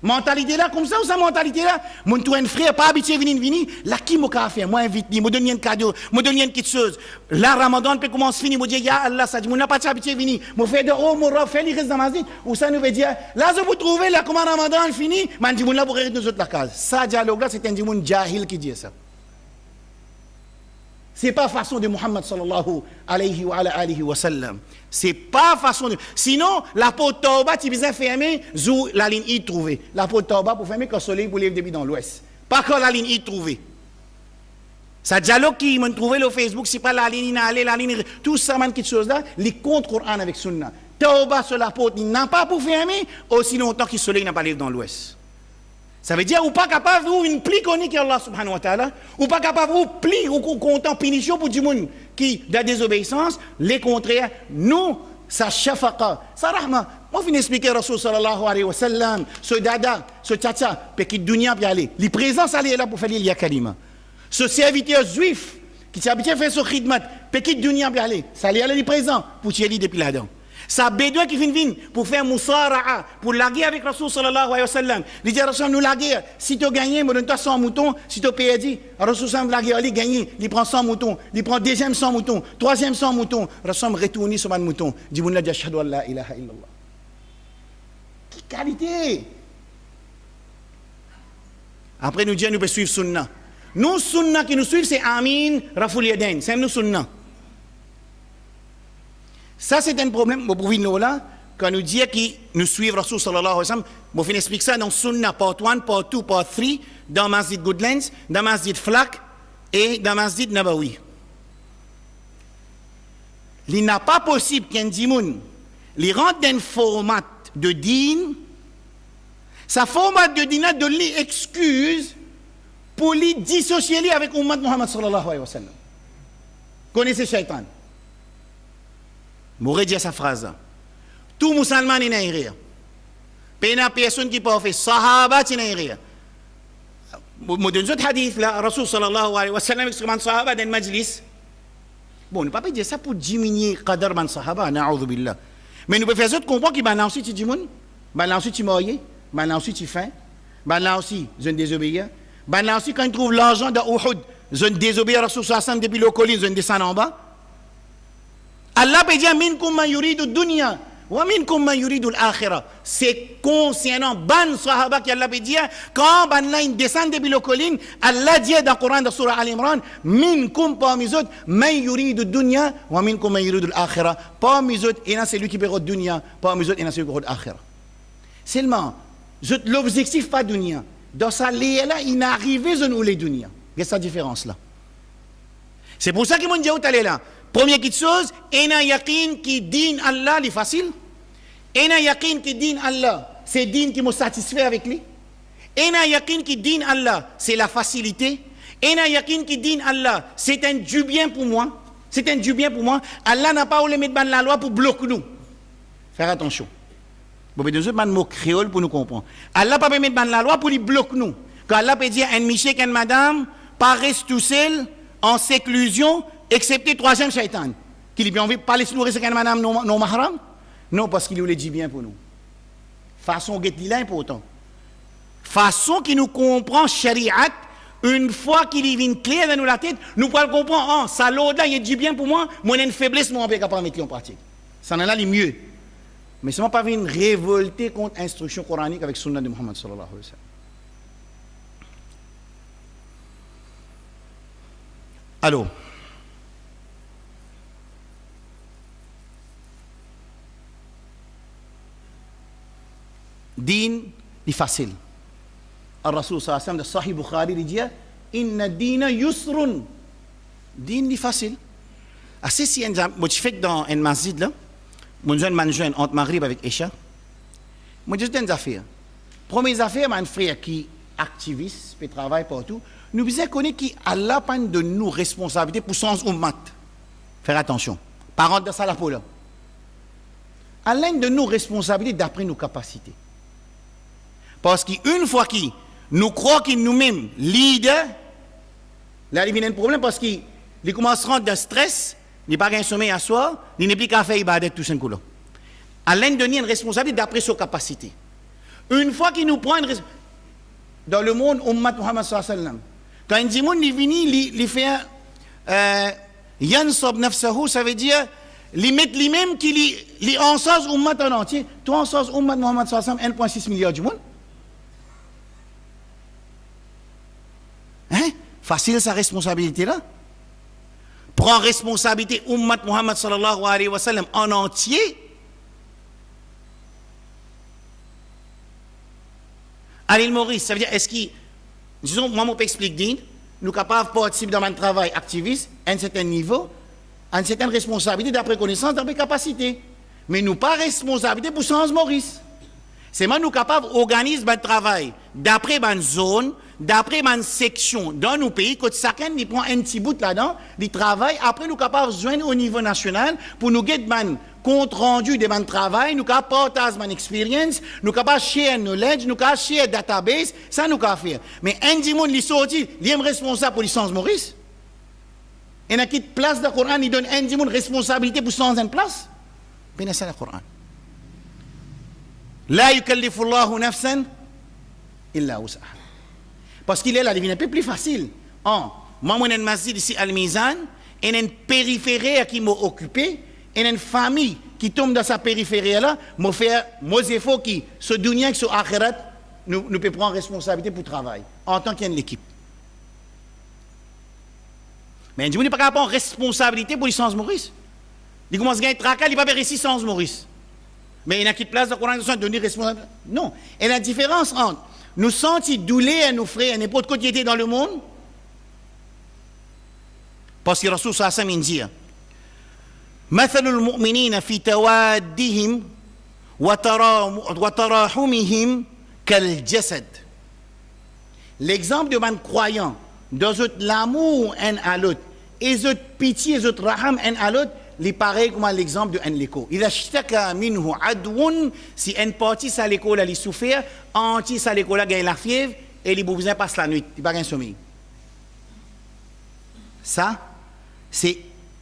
Mentalité là, comme ça, ou ça mentalité là? Mon tout un frère, pas habitué à venir, là, qui m'a fait? Moi, invite, moi, donne un cadeau, moi, donne une petite chose. Là, Ramadan peut commencer finir, moi, dire, ya Allah, ça dit, moi, n'a pas habitué à venir. Moi, fait de oh, mon rab, fait les restes dans ma vie. Ou ça nous veut dire, là, je vous trouve, là, comment Ramadan fini, man, dit, moi, là, pour rester nous autres la case. Ça, dialogue là, c'est un dimoun jahil qui dit ça. C'est pas façon de Muhammad sallallahu alayhi wa sallam. C'est pas façon de. Sinon, la porte Tauba, tu besoin fermer, zou la ligne I trouvée. La porte Tauba pour fermer quand le soleil pour lever depuis dans l'ouest. Pas quand la ligne I trouvée. Ça dialogue qui m'a trouvé le Facebook, c'est pas la ligne I la ligne tout ça, man, quelque chose là, les contre Coran avec Sunna. Tauba sur la porte, il n'a pas pour fermer, aussi longtemps que le soleil n'a pas levé dans l'ouest. Ça veut dire ou pas capable ou une pli conique Allah subhanahu wa ta'ala, ou pas capable ou pli ou content punition pour du monde qui de désobéissance, les contraires, nous ça shafaqa, ça rahma. Moi je viens expliquer Rasul sallallahu alayhi wa sallam, ce dada, ce tcha petit dunya puis aller. Les présences aller là pour faire il y a kalima. Ce serviteur juif qui s'habitue faire ce khidmat, petit dunya puis aller, ça aller les présents pour tirer depuis là-dedans. Ça bédouin qui vient pour faire musara'a, pour laguer avec Rasul sallallahu alayhi wa sallam. Il dit Rasul nous laguer, si tu gagnes, me donne 100 moutons, si tu perds, Rasul sallallahu alayhi wa sallam gagner, il prend 100 moutons, il prend deuxième 100 moutons, troisième 100 moutons, Rasul retourne sur un mouton, dit mon la jashhadu an la ilaha illallah. Quelle qualité! Après nous dire nous peut suivre sunna. Nous sunna qui nous suivent c'est Amin Raful Yadain, c'est nous sunna. Ça, c'est un problème, pour nous là, quand nous disons que nous suivons Rasul sallallahu alayhi wa sallam, je vais expliquer ça dans Sunna, part 1, part 2, part 3, dans Masjid Goodlands, dans Masjid Flak et dans Masjid Nabawi. Il n'est pas possible qu'un dimoun, il rentre dans un format de din, sa format de din de lui excuse pour lui dissocier avec l'ummat Muhammad sallallahu alayhi wa sallam. Connaissez Shaitan? Je dire cette phrase. Tout musulman n'est pas rien. Pena personne qui peut faire sahaba n'est rien. Dans un hadith là, Rasul sallallahu alayhi wa sallam exprime sahaba dans le majlis. Bon, on ne peut pas dire ça pour diminuer le qadar man sahaba, na'udhu billah. Mais nous pouvons faire ça de comprendre qu'il y a aussi tu dis moun, il y a aussi tu marié, il y a aussi tu faim, il y a aussi je désobéis, il y a aussi quand il trouve l'argent de Uhud, je désobéis à Rasul sallam depuis le colline, je descends en bas. Allah peut dire minkum man yuridu dunya wa minkum man yuridu l'akhirah. C'est concernant ban sahaba qui Allah peut dire quand ban là descend depuis le colline, Allah dit dans le Coran de surah Al-Imran minkum parmi eux man yuridu dunya wa minkum man yuridu l'akhirah. Parmi eux, il y a celui qui veut dunya, parmi eux, il y a celui qui veut l'akhirah. Seulement l'objectif pas dunya. Dans sa lien là, il n'arrive pas où les dunya. Qu'est-ce que la différence là? C'est pour ça qu'ils m'ont dit où t'allais là. Première chose, ena yaqin qui din Allah, c'est facile. Ena yaqin qui din Allah, c'est din qui me satisfait avec lui. Ena yaqin qui din Allah, c'est la facilité. Ena yaqin qui din Allah, c'est un du bien pour moi. C'est un du bien pour moi. Allah n'a pas voulu mettre la loi pour bloquer nous. Faire attention. Vous pouvez nous un mot créole pour nous comprendre. Allah n'a pas mettre la loi pour lui bloquer nous. Quand Allah peut dire un monsieur, qu'une madame, pas reste tout seul, en séclusion, excepté troisième shaitan. Qui lui dit, on veut pas laisser nous rester qu'une madame non mahram? Non, parce qu'il voulait dire bien pour nous. Façon qui est important. Façon qui nous comprend shariat, une fois qu'il y vient clair dans nous la tête, nous pouvons comprendre, ça l'autre il dit bien pour moi, moi j'ai une faiblesse, moi on peut pas mettre en pratique. Ça en a le mieux. Mais seulement pas venir révolter contre l'instruction coranique avec sunna de Muhammad sallallahu alayhi wa sallam. Alors, din est facile. Al-Rasul sallallahu alayhi wa sallam de Sahih Bukhari il dit inna dina yusrun. Din est facile. Assez si moi je fais dans un masjid là, mon jeune entre Maghrib avec Isha. Moi je dis une affaire. Première affaire, un frère qui est activiste, qui travaille partout, nous devons connaître qu'Allah pas de nous responsabilité pour son ummat. Faire attention. Parents de ça la là. Allah de nous responsabilité d'après nos capacités. Parce qu'une fois que nous croyons que nous-mêmes, leaders, là il y a un problème parce qu'ils commencent à rentrer dans stress, il n'y a pas un sommeil à soi, il n'y a plus qu'à faire ibadat tout simplement. Allah de nous une responsabilité d'après ses capacités. Une fois qu'il nous prend une responsabilité, dans le monde, Ummat Muhammad sallallahu alayhi wa sallam, quand un djimoun est venu, il fait Yansab nafsahu, ça veut dire, il met lui-même qui est en sens Ummat en entier. Toi en sens Ummat Muhammad sallallahu alayhi wa sallam, 1,6 milliard du monde. Hein? Facile sa responsabilité là. Prends responsabilité Ummat Muhammad sallallahu alayhi wa sallam en entier. À l'île Maurice, ça veut dire, est-ce qu'il, disons, moi, je peux expliquer, nous sommes capables de participer dans un travail activiste à un certain niveau, à une certaine responsabilité, d'après connaissance, d'après capacité. Mais nous pas responsabilité pour sens Maurice. C'est moi, nous sommes capables d'organiser un travail d'après une zone, d'après une section dans nos pays, quand chacun prend un petit bout là-dedans, du travail, après nous sommes capables de joindre au niveau national pour nous get un compte rendu de mon travail, nous sommes capables de partager mon expérience, nous sommes capables de share knowledge, nous sommes capables de share database, ça nous sommes faire. Mais un du monde, il sorti, il est responsable pour le sens Maurice. Et dans quelle place dans le Coran, il donne un du monde responsabilité pour sens en place. Ben c'est le Coran. La yukallifu Allahu nafsan illa wus'aha. Parce qu'il est là, il devient un peu plus facile. Moi, j'ai un masjid ici à Al-Mizan, et une périphérie qui m'a occupé, et une famille qui tombe dans sa périphérie là, m'a fait efforts qui, ce dunya et ce akhirat, nous pouvons prendre responsabilité pour le travail, en tant qu'il y a une équipe. Mais il n'est pas capable de responsabilité pour le sens Maurice. Il commence à gagner tracas, il va faire ici sans Maurice. Mais il y a une place dans le Coran de donner responsabilité. Non. Et la différence entre nous sentir douleur à nos frères, à n'importe quoi qui était dans le monde, parce que Rasul sallallahu alayhi wa sallam dit مثل المؤمنين في توادهم وتراحمهم كالجسد. L'exemple de man croyant, dans l'amour un à l'autre, et cette pitié, et raham un à l'autre, il est pareil comme l'exemple de un l'écho. Il a shtaka minhu adwun, si un parti sa l'écho là, il souffre, anti sa l'écho là, gagne la fièvre, et il besoin passe la nuit, il n'a pas un sommeil. Ça, c'est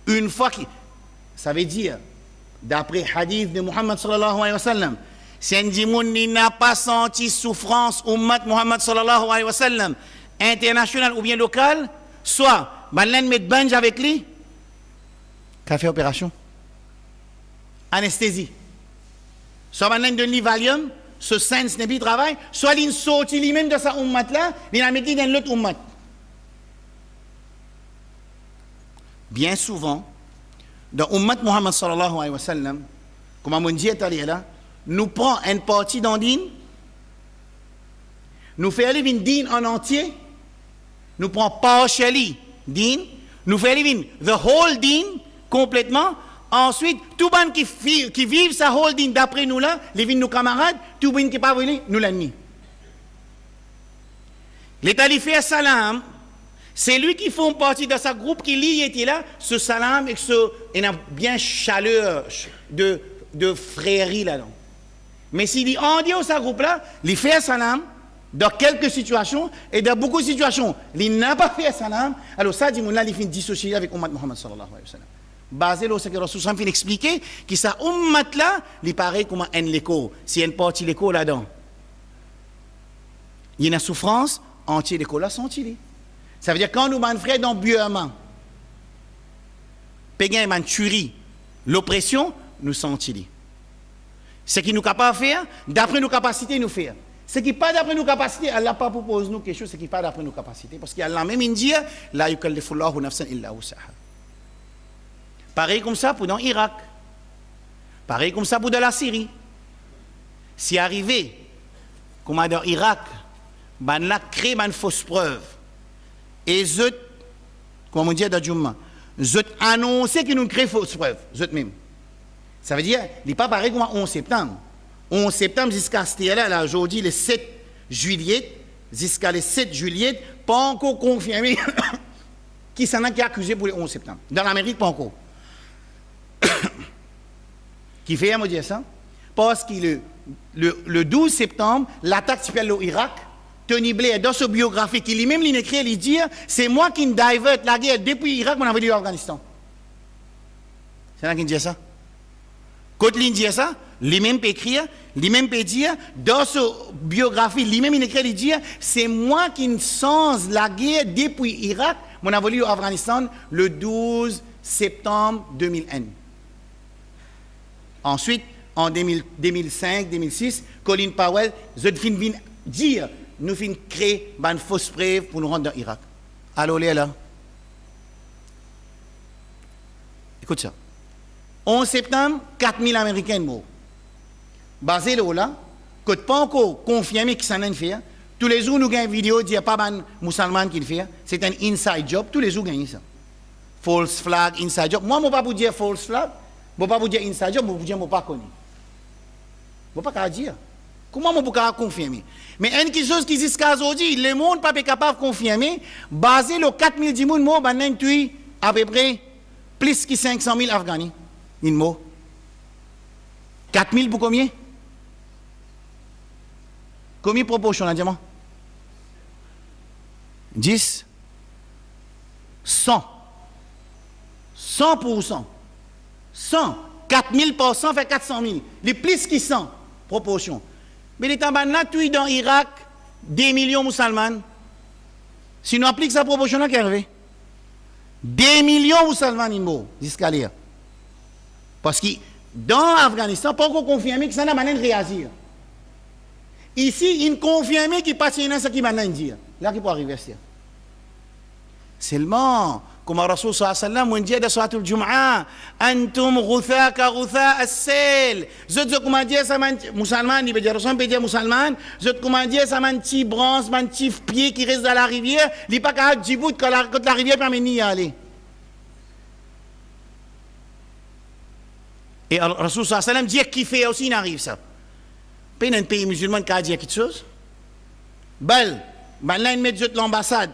une fois que, ça veut dire, d'après hadith de Muhammad sallallahu alayhi wa sallam, si un djimoun n'a pas senti souffrance, ummat Muhammad sallallahu alayhi wa sallam, international ou bien local, soit, Banlen met bange avec lui, qu'a fait opération. Anesthésie. Soit Banlen donne lui Valium, ce sens n'est plus travail, soit il sorti lui-même de sa ummat là, il a mis dans l'autre ummat. Bien souvent, dans l'ummat Muhammad sallallahu alayhi wa sallam, comme on dit là, nous prenons une partie dans din, nous faisons une din en entier, nous prenons partially din, nous faisons the whole din complètement. Ensuite, tout le monde qui vivent sa whole din d'après nous là, les nos camarades, tout le monde qui n'est pas venu, nous l'ennemi. L'État lui fait salam, c'est lui qui fait partie de sa groupe qui lit était là, ce salam et il a bien chaleur de frérie là-dedans. Mais s'il dit en Dieu sa groupe là, il fait salam dans quelques situations et dans beaucoup de situations, il n'a pas fait salam, alors ça dit là il fait dissocier avec Ummat Muhammad sallallahu alayhi wa sallam. Basé sur ce que Rasul sallam fait expliquer que ça ummat là, il paraît comme un l'écho, s'il y a une partie l'écho là-dedans. Il y a une souffrance, entier l'écho là senti. Ça veut dire quand nous man frère dans buement, péguin man tuerie, l'oppression nous senti. Ce qui nous capable de faire, d'après nos capacités nous faire. Ce qui n'est pas d'après nos capacités, Allah pas propose nous quelque chose, ce qui n'est pas d'après nos capacités. Parce qu'Allah même il dit, la yukallifullahu nafsan illa wusaha. Pareil comme ça pour dans l'Irak. Pareil comme ça pour dans la Syrie. Si arrivé, comme dans l'Irak, ben là crée une fausse preuve. Et zut, comme on dit dans Jumma, zut annoncé qu'ils nous créent fausse preuve, zut même. Ça veut dire, il n'est pas pareil comme 11 septembre. 11 septembre jusqu'à ce là, aujourd'hui, le 7 juillet, jusqu'à le 7 juillet, pas encore confirmé qui s'en a qui est accusé pour le 11 septembre. Dans l'Amérique, pas encore. Qui fait, me dire ça? Parce que le 12 septembre, l'attaque s'appelle l'Irak. Tony Blair, dans sa biographie, qui lui-même écrit, il dit c'est moi qui divert la guerre depuis l'Irak, on a venu l'Afghanistan. C'est là qu'il dit ça. Quand il dit ça, lui-même peut écrire, lui-même peut dire, dans sa biographie, lui-même il écrit, il dit c'est moi qui sens la guerre depuis l'Irak, on a venu l'Afghanistan le 12 septembre 2001. Ensuite, en 2005-2006, Colin Powell, je fin dire, nous fin créer une fausse preuve pour nous rendre dans l'Irak. Alors là. Écoute ça. 11 septembre, 4000 Américains morts. Basé là, que pas encore confirmé que ça n'a pas fait. Tous les jours, nous avons une vidéo, il n'y a pas de musulman qui le fait. C'est un inside job. Tous les jours, nous gagnons ça. False flag, inside job. Moi, je ne vais pas vous dire false flag. Je ne vais pas vous dire inside job, je vais vous dire que je ne pas connu. Je ne vais pas dire. Comment je peux confirmer? Mais une chose qui jusqu'à aujourd'hui, le monde n'est pas capable de confirmer, basé sur 4000 personnes morts, il y a à peu près plus que 500 000 Afghans. Une mot. 4000 pour combien? Combien de proportions, là, diamant? 10? 100. 100%. 100. 4000% fait 400 000. Les plus qui 100 proportions. Mais les Tabanas, tout dans l'Irak, 2 millions de musulmans. Si nous appliquons cette proportion-là, qu'est-ce qui 2 millions de musulmans, ils mourent jusqu'à l'heure. Parce que dans l'Afghanistan, pas encore confirmé que ça n'a pas de réagir. Ici, il confirme qu'il passe à ce qu'il va dire. Là, qui peut arriver à ça. Seulement, comme Rasul sallallahu alayhi wa sallam dit dans Surat al-Jum'a, Antum ghutha ka ghutha as-sel. Je comment dire ça, musulman, il veut dire, Rasul peut dire musulman, je comment dire ça, un petit bronze, un petit pied qui reste dans la rivière, il n'est pas capable de Djibouti quand la rivière permet d'y aller. Et Rasul sallallahu alayhi wa sallam dit qu'il fait aussi, il arrive ça. Pas dans un pays musulman qui a dit quelque chose. Là, il met l'ambassade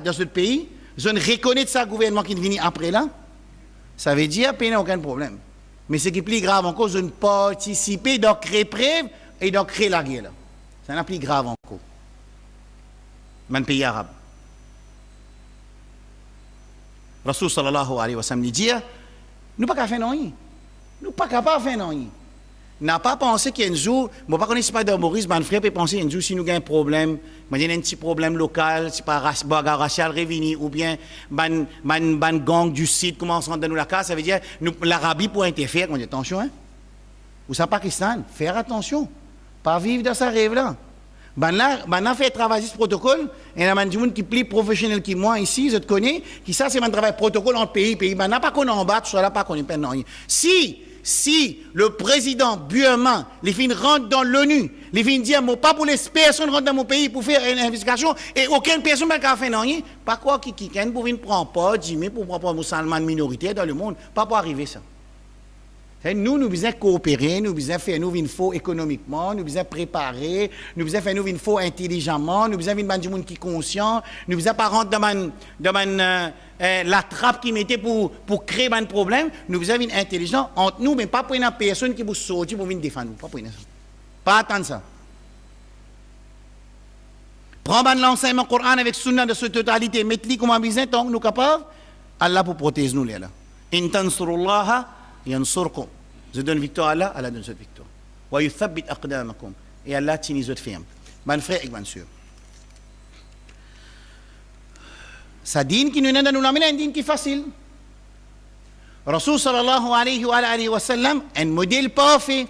dans ce pays. Je ne reconnais pas ce gouvernement qui vient après là. Ça veut dire qu'il n'y a aucun problème. Mais ce qui est plus grave encore, je ne participe dans créer preuve et dans créer la guerre. Ça n'est plus grave encore. Dans le pays arabe. Rasul sallallahu alayhi wa sallam dit nous ne sommes pas capables de faire non. Nous ne sommes pas capables de faire non. n'a pas pensé qu'il y a un jour, moi pas connais pas de Maurice, mon frère peut penser un jour si nous avons un problème, moi j'ai un petit problème local, c'est pas bagarre raciale revenu ou bien ban gang du site commence à rentrer dans la case, ça veut dire l'Arabie pour interférer, on dit attention hein. Ou ça Pakistan, faire attention, pas vivre dans sa rêve là. Maintenant fait travailler ce protocole, et il y a des gens qui plus professionnels que moi ici, je te connais, qui ça c'est mon travail protocole en pays, maintenant pas qu'on en bas, tout ça là pas qu'on est pas non. Si le président Burma, les filles rentrent dans l'ONU, les filles disent, moi, pas pour les personnes rentrent dans mon pays pour faire une investigation, et aucune personne n'a fait rien, pas quoi qui pour venir prendre pas, Jimmy, pour prendre pas musulmans minoritaires dans le monde, pas pour arriver ça. Nous devons coopérer, nous devons faire nous une faux économiquement, nous devons préparer, nous devons faire nous une faux intelligemment, nous devons faire des gens qui sont conscients, nous devons pas rentrer dans la trappe qui mettait pour créer un problème, nous devons être intelligents entre nous, mais pas pour une personne qui vous sortir pour venir défendre nous, pas pour ça. Pas attendre ça. Prends l'enseignement Coran avec Sunna de sa totalité, mettez-le comme un besoin, tant que nous sommes capables, Allah pour protéger nous là. In tansurullaha yansurkum. Je donne victoire à Allah, Allah donne cette victoire. Wa yuthabbit aqdamakum. Et Allah tient les autres fermes. Mon frère et bonne sœur. Sa dîne qui nous donne nous l'amener, un dîne qui est facile. Rasul sallallahu alayhi wa sallam, un modèle parfait.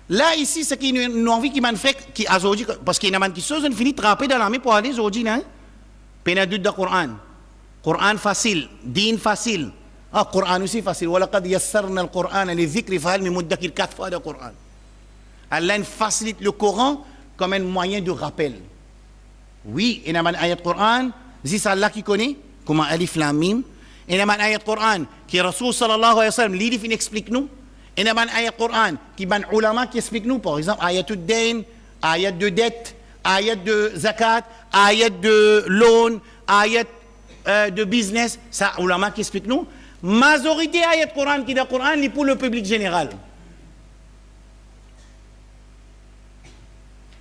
Là, ici, ce qui nous envie qui m'a fait, qui a aujourd'hui, parce qu'il y a des gens qui sont finis de tremper dans l'armée pour aller aujourd'hui, là. Pénadut de Coran. Coran facile, dîne facile. Ah, Coran aussi facile. وَلَقَدْ يَسَّرْنَا الْقُرْآنَ لِلذِّكْرِ فَهَلْ مِن مُدَّكِرٍ 4 fois de Coran. Allah facilite le Coran comme un moyen de rappel. Oui, il y a un ayat Coran, c'est Allah qui connaît, comme Alif Lam Mim. Il y a un ayat Coran qui Rasul sallallahu alayhi wa sallam, l'idée explique nous. Il y a un ayat Coran qui ban ulama qui explique nous, par exemple, ayat de dain, ayat de dette, ayat de zakat, ayat de loan, ayat de business, ça ulama qui explique nous. Majorité ayat Coran qui est dans le Coran, c'est pour le public général.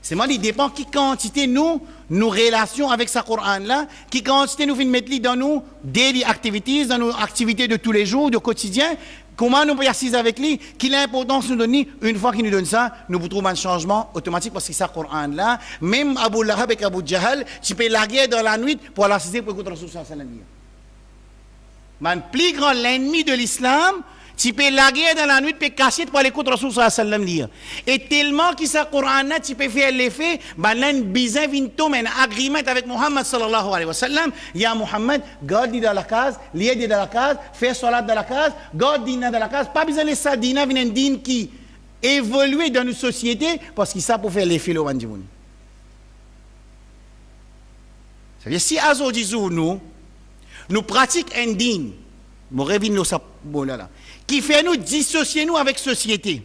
C'est moi qui dépend qui quantité nous relations avec ce Coran-là, qui quantité nous mettre dans nos daily activities, dans nos activités de tous les jours, de quotidien, comment nous pouvons assiser avec lui, quelle importance nous donne, une fois qu'il nous donne ça, nous pouvons trouver un changement automatique parce que ce Coran-là, même Abu Lahab et Abu Jahal, tu peux larguer dans la nuit pour l'assister pour écouter Rasul sallallahu alayhi wa sallam. Le plus grand l'ennemi de l'islam, tu peux larguer dans la nuit, tu peux cacher pour aller écouter Rasul sallallahu alayhi wa sallam lire. Et tellement que ce Coran-là, tu peux faire l'effet, ben là, un bizarre vinto, mais un agreement avec Muhammad sallallahu alayhi wa sallam. Il y a Muhammad, God dit dans la case, lié dit dans la case, fait salat dans la case, God dit dans la case. Pas besoin de ça, dîner, vient un dîne qui évolue dans nos sociétés, parce qu'il ça pour faire l'effet le Wanjimoun. C'est-à-dire, si à aujourd'hui, nous pratiquons un dîne, qui fait nous dissocier nous avec société,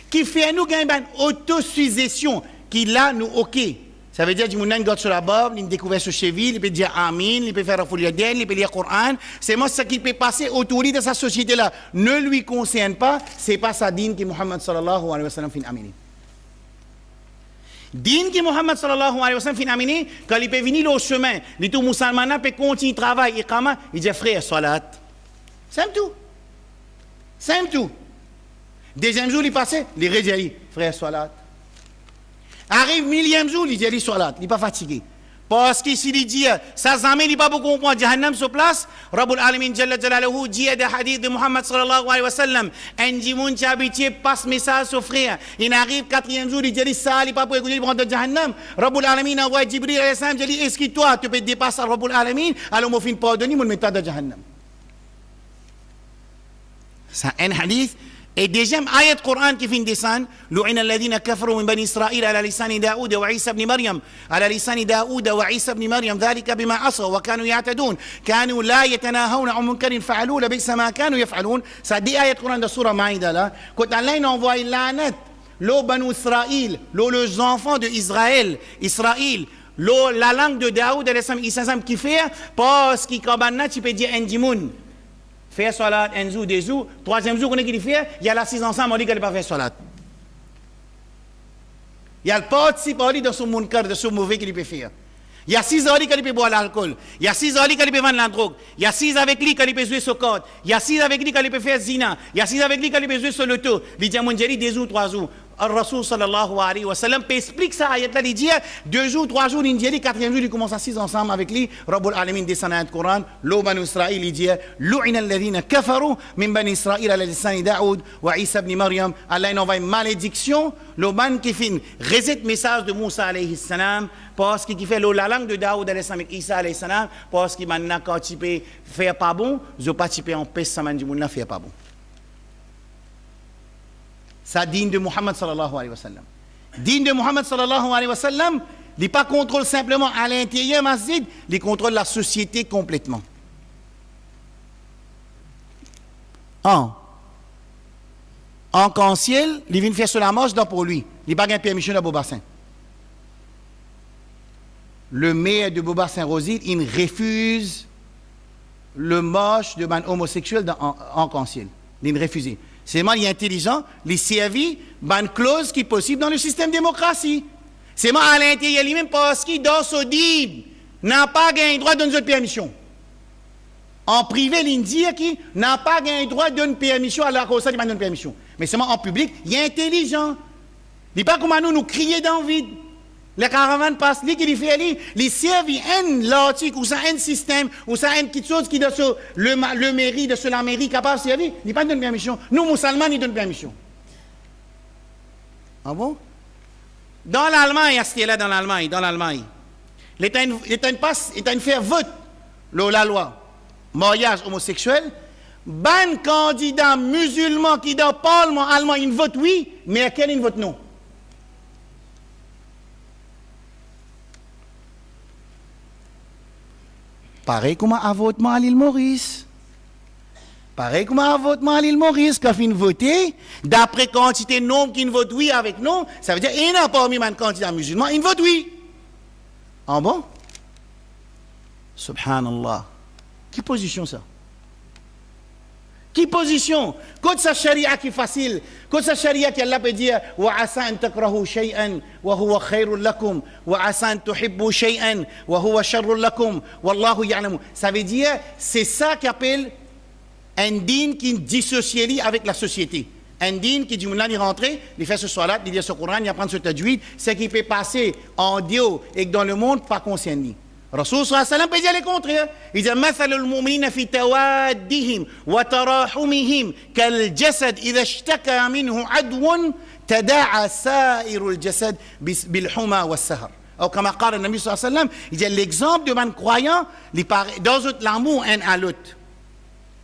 qui fait nous gagner une autosuggestion, qui là nous ok. Ça veut dire que nous avons sur la barbe, nous découvert ce cheville, il peut dire Amin, il peut faire la folie il peut lire le Coran. C'est moi ce qui peut passer autour de sa société-là. Ne lui concerne pas, c'est pas sa dîne qui Muhammad sallallahu alayhi wa sallam fin amini. Dîne qui Muhammad sallallahu alayhi wa sallam fin amini, quand il peut venir au chemin, les tout musulmans peut continuer le travail, il dit frère, salat. C'est tout. C'est tout. Deuxième jour, il passait, il redit, frère, salat. Arrive millième jour, il dit, salat. Il n'est pas fatigué. Parce que s'il dit, ça zamé, il n'est pas beaucoup comprendre. Jahannam sur place, Rabbul Alamin Jalla Jalaluhu dit des hadiths de Muhammad sallallahu alayhi wa sallam. Un dimoun qui habitué passe message au frère. Il arrive quatrième jour, il dit, ça, il n'est pas pour écouter, il prend de Jahannam. Rabbul Alamin envoie Jibril alayhi salam, il dit, est-ce que toi, tu peux dépasser Rabbul Alamin? Alors, mon fin pardonner, mon mettre de Jahannam. C'est un hadith. Et deuxième ayat Coran qui vient descendre, لعن الذين كفروا من بني إسرائيل على لسان داود وعيسى بن مريم على لسان داود وعيسى بن مريم ذلك بما عصوا وكانوا يعتدون كانوا لا يتناهون عن منكر فعلوا لبئس ما كانوا يفعلون. Ça dit ayat Coran de Surah Maïda là, quand Allah envoie l'anat, l'eau Banu Israël, l'eau les enfants de Israël, l'eau la langue de Daoud qui fait parce qu'il kabana tu peux dire indimoun. Faire salat, un jour, deux jours. Troisième jour, on est qu'il fait, il y a l'assise ensemble, on dit qu'il n'a pas fait salat. Il y a le participe dans son munkar, de ce mauvais qu'il peut faire. Il y a 6 ans quand il peut boire l'alcool. Il y a 6 ans quand il peut vendre la drogue. Il y a 6 avec lui quand il peut jouer sur code. Il y a 6 avec lui quand il peut faire zina. Il y a 6 avec lui quand il peut jouer sur l'auto. Il dit à mon Dieu, 2 jours, 3 jours. Al-Rasoul sallallahu alayhi wa sallam explique ça ayat là, il dit 2 jours, 3 jours, il dit 4e jour, il commence à 6 ensemble avec lui. Rabbul Alamin descend dans le Coran. L'eau Banu Israël, il dit Lu'ina alladhina kafaru min Bani Israël ala lisani Daoud wa Isa ibn Maryam. Allah il envoie une malédiction. L'eau Ban qui fait reset message de Moussa alayhi salam parce qu'il fait la langue de Daoud alayhi salam avec Isa alayhi salam parce qu'il maintenant quand tu peux faire pas bon, je pas tu peux en paix ça man du monde faire pas bon. Ça digne de Muhammad sallallahu alayhi wa sallam. Digne de Muhammad sallallahu alayhi wa sallam, il n'est pas contrôle simplement à l'intérieur masjid, il contrôle la société complètement. En Canciel, il vient faire sur la marche pour lui. Il n'a pas de permission de Bobassin. Le maire de Bobassin-Roside, il refuse le marche de man homosexuel en Canciel. Il refuse. C'est moi, il est intelligent, il servit une clause qui est possible dans le système démocratie. C'est moi à l'intérieur lui-même parce qu'il dans ce dib n'a pas gagné droit de donner une permission. En privé, il dit qu'il n'a pas gagné droit de donner permission à la cause de donner permission. Mais c'est moi en public, il est intelligent. Il n'est pas comme nous crier dans le vide. Les caravanes passent, il fait, il servi un l'article ou ça un système ou ça une petite chose qui est sur le mairie de la mairie capable de servir, il pas donne permission. Nous musulmans, ils donnent permission. Ah bon? Dans l'Allemagne, il y a là dans l'Allemagne. L'État fait vote la loi mariage homosexuel. Ban candidat musulman qui dans le Parlement allemand, il vote oui, mais à quel il vote non? Pareil comme à votement à l'île Maurice. Pareil comme à votement à l'île Maurice, quand il vote, d'après quantité de nombre qui vote oui avec non, ça veut dire qu'il y en a parmi les candidats musulmans, ils votent oui. Ah bon? Subhanallah. Quelle position ça? Quelle position? Quand sa charia qui est facile, quand sa charia qui Allah peut dire wa asa an takrahu shay'an wa huwa khairun lakum wa asa an tuhibbu shay'an wa huwa sharrun lakum wallahu ya'lamu. Ça veut dire c'est ça qu'appelle un dîne qui dissocie avec la société. Un dîne qui dit là il rentre, il fait ce salat, il dit ce Coran, il apprend ce tajwid, ce qui peut passer en Dieu et que dans le monde pas concerné. Rasul sallallahu alayhi wa sallam peut dire le contraire. Il dit مثل المؤمنين في توادهم وتراحمهم كالجسد إذا اشتكى منه عدو تداعى سائر الجسد بالحمى والسهر. Ou comme a dit le Nabi sallallahu alayhi wa sallam, il dit l'exemple de man croyant, dans l'amour un à l'autre.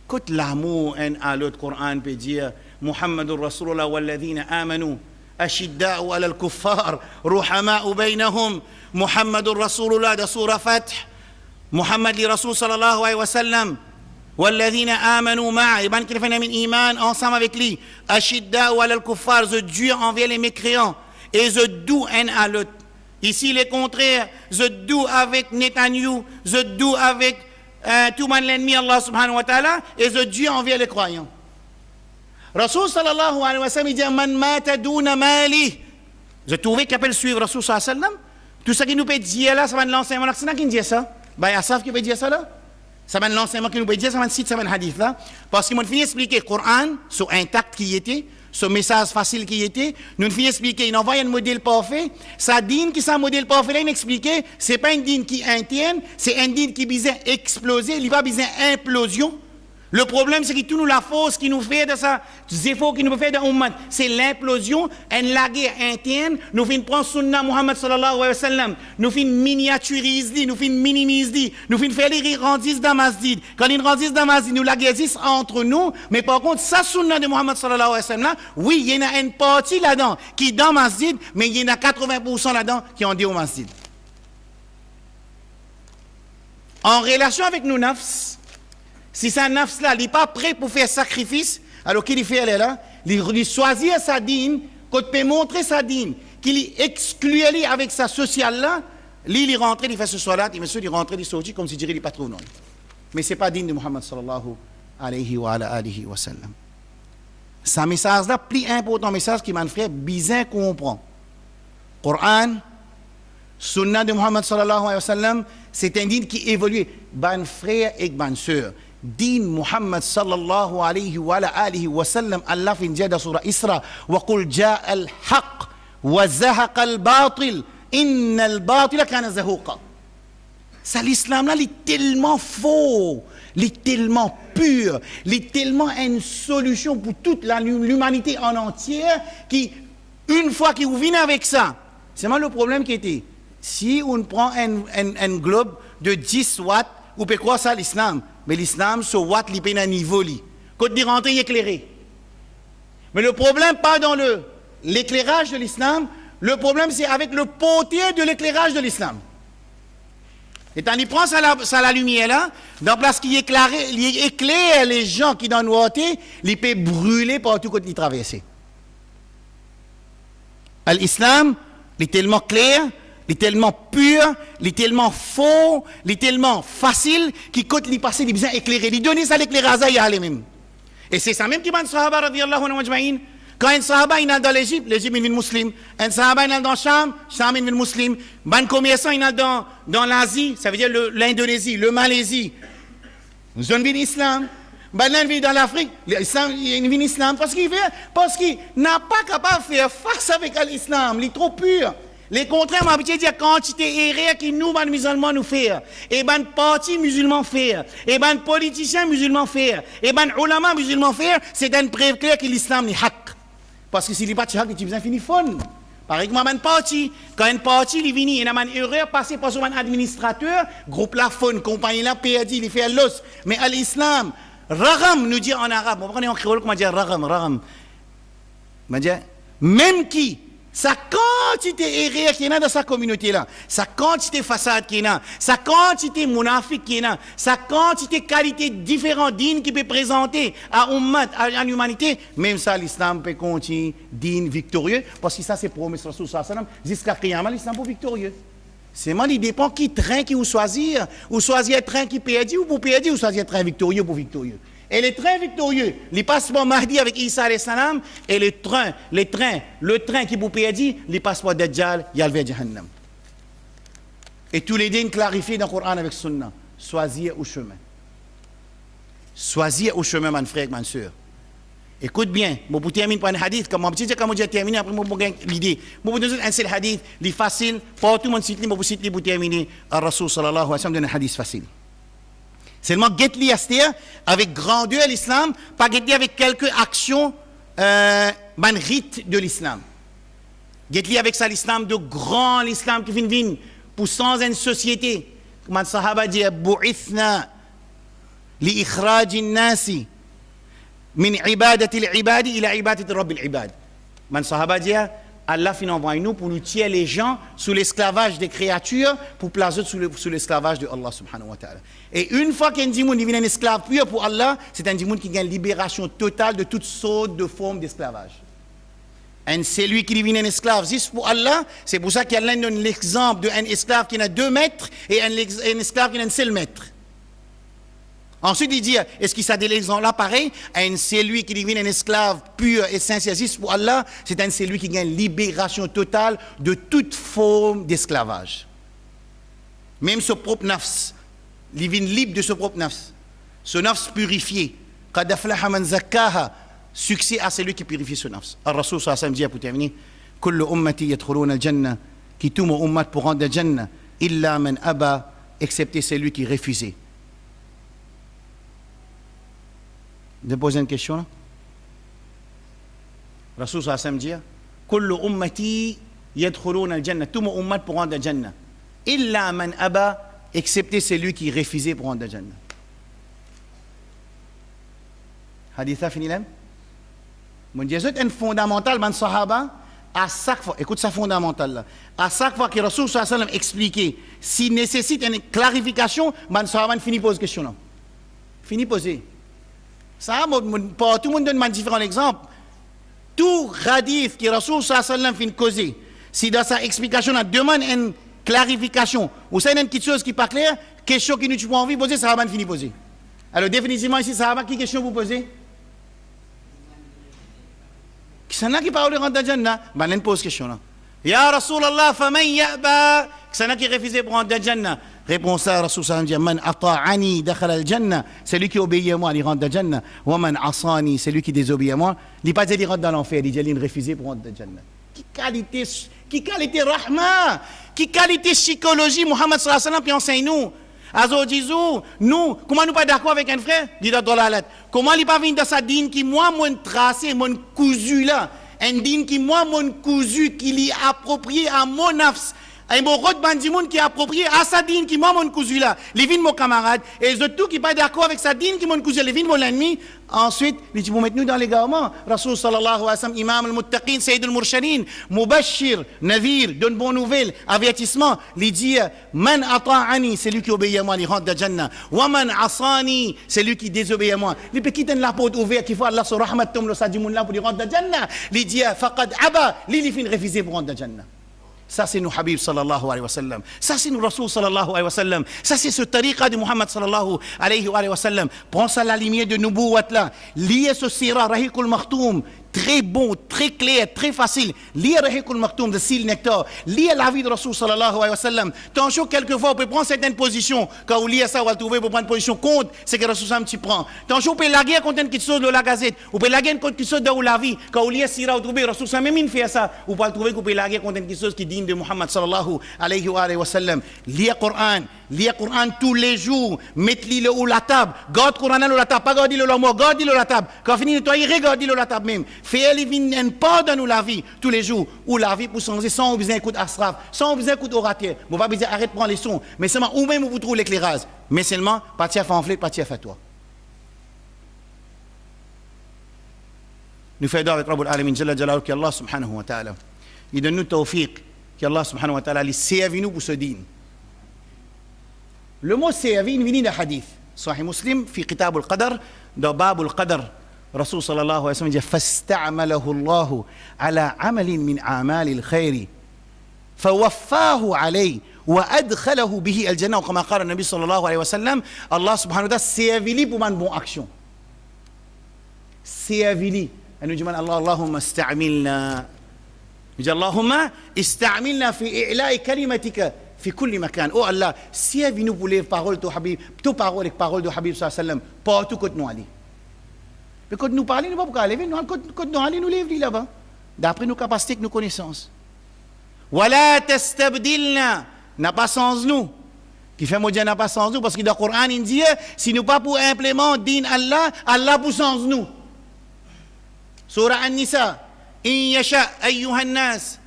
Quand l'amour un à l'autre, le Coran peut dire Muhammadur Rasulullah walladhina amanu أشداء على الكفار رحماء بينهم محمد رسول الله ده سورة فتح محمد لرسول صلى الله عليه وسلم والذين آمنوا معه يبان qu'il fait un iman ensemble avec lui أشداء على الكفار je dur envers les mécréants et je doux un à l'autre. Ici le contraire, je doux avec Netanyahu, je doux avec tout l'ennemi Allah subhanahu wa ta'ala et je dur envers les croyants. Rasul sallallahu alayhi wa sallam, il dit Man mata douna mali. Je trouvais qu'il peut suivre Rasul sallallahu alayhi wa sallam. Tout ce qui nous peut dire là, ça va de l'enseignement. C'est qui dit ça? Ben, il y a ça qui peut dire ça là. Ça va de l'enseignement qui nous peut dire, ça va de site, ça va de hadith là. Parce qu'ils m'ont fini d'expliquer le Coran, sur intact qui était, ce message facile qui était. Nous finissons d'expliquer, il envoie un modèle parfait. Ça dîne qui c'est un modèle parfait là, il expliquait, c'est pas un dîne qui interne, c'est un dîne qui vise exploser, il va viser implosion. Le problème, c'est que tout nous la force qui nous fait de ça, des efforts qui nous fait de ummat, c'est l'implosion, la guerre interne. Nous finissons prendre sunna Muhammad sallallahu alayhi wa sallam, nous finissons miniaturiser, nous finissons minimiser, nous finissons faire les rendis dans masjid. Quand ils rendissent dans masjid, nous la guerre entre nous, mais par contre, ça sunna de Muhammad sallallahu alayhi wa sallam, oui, il y en a une partie là-dedans qui est dans masjid, mais il y en a 80% là-dedans qui ont dit au masjid. En relation avec nos nafs, si sa nafs là, il n'est pas prêt pour faire sacrifice, alors qu'il fait elle est là, il choisit sa dîne, quand il peut montrer sa dîne, qu'il exclut avec sa sociale là, il rentre, il fait ce soir-là, il rentre, il sort, comme si il n'est pas trop non. Mais ce n'est pas digne de Muhammad sallallahu alayhi wa sallam. Ce message là, plus important message qui m'a fait bizarre comprend. Coran, Sunna de Muhammad sallallahu alayhi wa sallam, c'est un dîne qui évolue. Ban frère et ban sœur. Dîne Muhammad sallallahu alayhi wa sallam, Allah fin dit dans surah Isra, wa qul ja'a al-haq wa zahaqa al-batil, inna al-batila kana zahuqa. Ça, l'islam là, il est tellement faux, il est tellement pur, il est tellement une solution pour toute l'humanité en entière qui, une fois qu'il vient avec ça, c'est moi le problème qui était, si on prend un globe de 10 watts, on peut croire ça l'islam, mais l'islam, ce watt, il est à un niveau, quand il rentre, il est éclairé. Mais le problème, pas dans l'éclairage de l'islam, le problème, c'est avec le potier de l'éclairage de l'islam. Et quand il prend ça la lumière là, dans la place qui éclaire les gens qui dans le water, il peut brûler partout quand il traverse. L'islam, il est tellement clair, il est tellement pur, il est tellement faux, il est tellement facile, qu'il quand il passe, il est bien éclairé. Il donne ça l'éclairage à y même. Et c'est ça même qui m'a dit Sahaba radiyallahu anhu ajma'in. Quand un Sahaba il est dans l'Égypte, l'Égypte est musulman. Un Sahaba il est dans le Cham, Cham est musulman. Un commerçant il est dans l'Asie, ça veut dire l'Indonésie, le Malaisie. Zone vient l'islam. L'un vient dans l'Afrique, l'islam il vient l'islam parce qu'il n'a pas capable de faire face avec l'islam, il est trop pur. Les contraires, m'a habitué à dire quantité erreur qui nous, les musulmans, nous faire. Et ben parti musulman faire. Et ben politiciens musulmans faire. Et ben ulama musulmans faire, c'est un preuve claire que l'islam est haq. Parce que s'il n'est pas haq, il besoin finir fun. Par exemple, un parti, quand un parti il vient, il a une erreur passée par son administrateur, groupe la fun, compagnie la perdu, il fait l'os. Mais à l'islam, ragam nous dit en arabe, on prend en créole, comment dire ragam. Même qui, sa quantité erreur qu'il y a dans sa communauté là, sa quantité façade qu'il y a, sa quantité monafik qu'il y a, sa quantité qualité différente digne qu'il peut présenter à ummat, à l'humanité, même ça l'islam peut continuer digne victorieux parce que ça c'est promesse Rasul sallallahu alayhi wa sallam jusqu'à Qiyamah l'islam pour victorieux. C'est moi il dépend qui train qui vous choisir, ou choisir un train qui perdit ou pour perdre ou choisir un train victorieux pour victorieux. Et les trains victorieux, les passeports Mahdi avec Isa alayhi salam, et le train qui vous perdit, les passeports Dajjal, il y a le Jahannam. Et tous les dînes clarifiés dans le Coran avec Sunna. Choisir au chemin. Choisir au chemin, mon frère, ma soeur. Écoute bien, je vais terminer par un hadith, comme je vais terminer, après je vais l'idée. Je vais donner un seul hadith, il est facile, partout mon site, je vais citer pour terminer. Al-Rasul sallallahu alayhi wa sallam donne un hadith facile. Seulement, guette-li avec grandeur l'islam, pas guette-li avec quelques actions, rites de l'islam. Guette-li avec ça l'islam de grand, l'islam qui vient pour sans une société. Comme les sahaba dit, bu'ithna li ikhraj nasi min ibadati al-ibadi ila ibadati rabbil ibad. Les sahaba dit, Allah finit envoie nous pour nous tirer les gens sous l'esclavage des créatures pour placer sous l'esclavage de Allah subhanahu wa ta'ala. Et une fois qu'un dimoun devient un esclave pur pour Allah, c'est un dimoun qui gagne libération totale de toutes sortes de formes d'esclavage. Et c'est lui qui devient un esclave juste pour Allah, c'est pour ça qu'Allah donne l'exemple d'un esclave qui a 2 maîtres et un esclave qui a un seul maître. Ensuite, il dit, est-ce qu'il s'est l'exemple là pareil? C'est lui qui devient un esclave pur et sincère juste pour Allah, c'est lui qui gagne libération totale de toute forme d'esclavage. Même ce propre nafs, il vient libre de ce propre nafs. Ce nafs purifié. Qad aflaha man zakkaha. Succès à celui qui purifie ce nafs. Al-Rasul sallallahu alayhi wa sallam dit pour terminer, kullu ummati yadkhuluna al-jannah, qui tout mon ummat pour rentrer dans al-jannah, illa man aba, excepté celui qui refusait. De poser une question là. Rasul sallallahu alayhi wa sallam dit, kullu ummati yadkhuluna al-jannah, tout mon ummat pour rentrer dans al-jannah, illa man aba, excepté celui qui refusait pour rentrer dans al-jannah. Haditha fini là. Mon Dieu, c'est un fondamental, man sahaba, à chaque fois, écoute ça fondamental là, à chaque fois que Rasul sallallahu alayhi wa sallam expliquait, s'il nécessite une clarification, man sahaba finit poser question là. Finit poser. Ça, tout le monde donne un différent exemple. Tout hadith que Rasul sallallahu alayhi wa sallam finit causer, si dans sa explication, on demande une clarification, ou c'est une petite chose qui n'est pas claire, question qui nous tu pas envie de poser, sahaba finit poser. Alors définitivement ici, sahaba, quelle question vous posez? Qui s'en a qui parle de rentrer dans le Jannah? Ben, on pose question là. Ya Rasulallah, faman ya'ba. C'est là qui refusait pour rentrer dans le Jannah. Répond ça, Rasul sallam dit, man ata'ani dakhala al-Jannah. C'est lui qui obéit à moi, il rentre dans le Jannah. Wa man asani, c'est lui qui désobéit à moi. Il pas dit il rentre dans l'enfer, il dit il refusé pour rentrer dans le Jannah. Qui qualité rahma, qui qualité psychologie, Muhammad sallallahu alayhi wa sallam, puis enseigne-nous. Azo disou, nous, comment nous pas d'accord avec un frère? Dit dans la lettre. Comment il pas venir dans sa dîne qui moi, mon tracé, mon cousu là. Un dîne qui moi, mon cousu, qui lui approprié à mon nafs. Un bon rôle bandimoun qui est approprié à sa dîne qui moi mon cousu là, les vignes mon camarade, et les autres qui pas d'accord avec sa dîne qui mon cousu, les vignes mon ennemi. Ensuite, ils disent, vous mettez nous dans les garments. Rasoul sallallahu alayhi wa sallam, imam al-muttaqin, sayyid al-murshalin, mubashir, navir, donne bonne nouvelle, avertissement, il dit, man ata'ani, c'est lui qui obéit à moi, il rentre dans Jannah. Wa man asani, c'est lui qui désobéit à moi. Il peut quitter la porte ouverte, qu'il faut Allah sur rahmat tom le sadimoun là pour lui rentrer dans Jannah. Il dit, faqad aba, il fin refuser pour rentrer dans Jannah. Ça c'est nous Habib sallallahu alayhi wa sallam. Ça c'est nous Rasoul sallallahu alayhi wa sallam. Ça c'est ce tariqa de Muhammad sallallahu alayhi wa sallam. Prends ça la lumière de Nubuwat là. Liez ce sira Rahiqul Makhtoum. Très bon, très clair, très facile. Lire Rahiqul Makhtoum de Sil Nectar. Lire la vie de Rasoul sallallahu alayhi wa sallam. Tant quelquefois on peut prendre certaines positions. Quand vous lisez ça, vous allez trouver pour prendre position contre ce que Rasoul sallam tu prends. Tant on peut laguer contre quelque chose de la gazette. Vous pouvez laguer contre quelque chose de la vie. Quand vous lisez sira, vous trouvez Rasoul sallam même il fait ça. Vous pouvez trouver que vous pouvez laguer contre quelque chose qui dit de Muhammad sallallahu alayhi wa sallam. Lire Coran tous les jours. Mettez-le ou la table. Garde Coran ou la table. Pas garde-le la mort, garde-le la table. Quand fini de nettoyer, regarde-le la table même. Fais-le pas dans nous la vie tous les jours. Ou la vie pour changer sans besoin d'écouter asraf, sans besoin d'écouter orateur. Vous pas besoin arrête de prendre les sons. Mais seulement ou même vous trouvez l'éclairage. Mais seulement, partir à fanfler, partir à faire toi. Nous faisons avec Rabbul Alamin Jalla Jalaluhu qui Allah subhanahu wa ta'ala. Il donne nous tawfiq. Qui Allah subhanahu wa ta'ala, il servi nous pour ce dîne. Le mot servi vient d'un hadith. Sahih Muslim, fi Kitab al-Qadar, dans Bab al-Qadar. Rasul sallallahu alayhi wa sallam dit فاستعمله الله على عمل من أعمال الخير فوفاه عليه وأدخله به الجنة وكما قال النبي صلى الله عليه وسلم الله سبحانه وتعالى servi pour une bonne action. Servi. Et nous disons اللهم استعملنا. اللهم استعملنا في إعلاء كلمتك في كل مكان. Oh Allah, servis-nous pour les paroles de Habib, tes paroles, les paroles de Habib sallallahu alayhi wa sallam, partout que nous allons. Mais quand nous parlons, nous ne pouvons pas lever, quand nous allons nous lever là-bas, d'après nos capacités et nos connaissances. Wala tastabdilna, n'a pas sans nous. Qui fait maudit n'a pas sans nous, parce que dans le Coran, il dit, si nous pas pour implémenter din Allah, Allah pour sans nous. Surah An-Nisa, in yasha ayyuhan nas,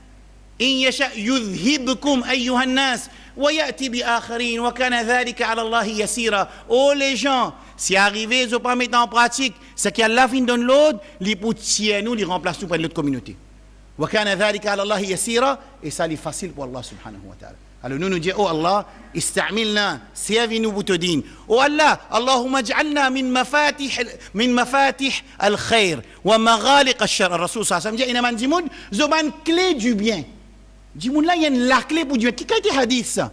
in yasha yudhibkum ayyuhan nas, wa ya'ti bi akharin, wa kana dhalika ala Allah yasira. Oh les gens, si arrivé, ils ne pas mettre en pratique, c'est qu'Allah fin donne l'autre, les poutiers nous, les remplace nous par l'autre communauté. Wa kana dhalika ala Allah yasira, et ça est facile pour Allah subhanahu wa ta'ala. Alors nous disons, oh Allah, استعملنا, servis-nous pour te dire. Oh Allah, Allahumma ij'alna min mafatih al-khair, wa maghaliq al-shar. Rasul sallallahu alayhi wa sallam dit, inaman dimoun, zoban clé du bien. Dimoun là, il y a la clé pour Dieu. Qui a été hadith ça?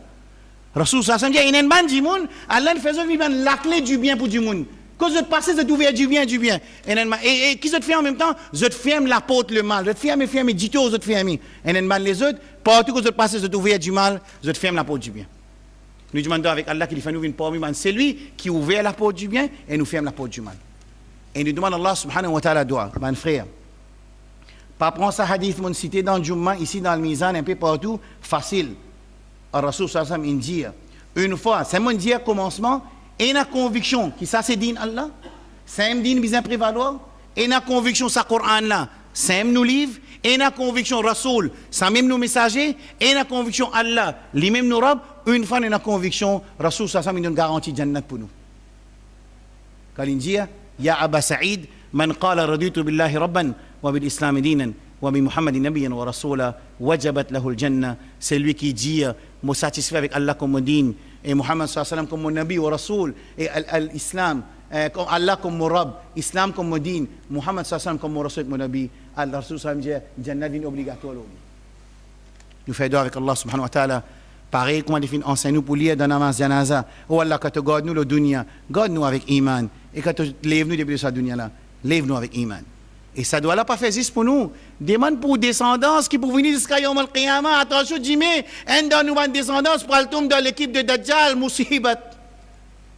Rasul sallallahu alayhi wa sallam dit, inaman dimoun, Allah ne faisait vivre la clé du bien pour du monde. Quand je te passe, je te ouvre du bien. Et qui je te fait en même temps? Je te ferme la porte, le mal. Je te ferme, dis tout, je te ferme. Et les autres, partout que je te passe, je te ouvre du mal, je te ferme la porte du bien. Nous demandons avec Allah qu'il fait nous une parmi nous. C'est lui qui ouvre la porte du bien et nous ferme la porte du mal. Et nous demandons Allah subhanahu wa ta'ala doit, mon frère. Pas prendre ça hadith, mon cité dans le Jumma, ici dans le Mizan, un peu partout, facile. Le Rasul sallallahu alayhi wa sallam, il dit, une fois, c'est mon dire commencement, et la conviction que ça c'est din Allah, c'est un din bien prévaloir, et la conviction ça Coran là, c'est nous livre, et la conviction Rasoul, ça même nous messager, et la conviction Allah, lui même nous robe, une fois la conviction Rasoul ça nous donne garantie jannat pour nous. Quand il dit ya Aba Sa'id, man qala raditu billahi rabban wa bil islam dinan wa bi Muhammadin nabiyyan wa rasula wajabat lahu al jannah, c'est lui qui dit me satisfait avec Allah comme din et Muhammad sallallahu alayhi wa sallam comme mon nabi wa rasoul et l'islam Allah comme mon rab, islam comme mon din, Muhammad sallallahu alayhi wa sallam comme mon rasoul et mon nabi, Allah rasoul sallallahu alayhi wa sallam dit jannat din obligatoire. Nous faisons avec Allah subhanahu wa ta'ala pareil comment il enseigne nous pour lire dans namaz janaza. Oh Allah, quand tu gardes nous le dunya, garde nous avec iman, et quand tu lèves nous depuis cette dunya là, lève nous avec iman. Et ça doit là pas faire juste pour nous. Demande pour descendance qui pour venir jusqu'à Yom al-Qiyamah. Attention, Jimmy, un dans nous une descendance pour le tomber dans l'équipe de Dajjal, Musibat.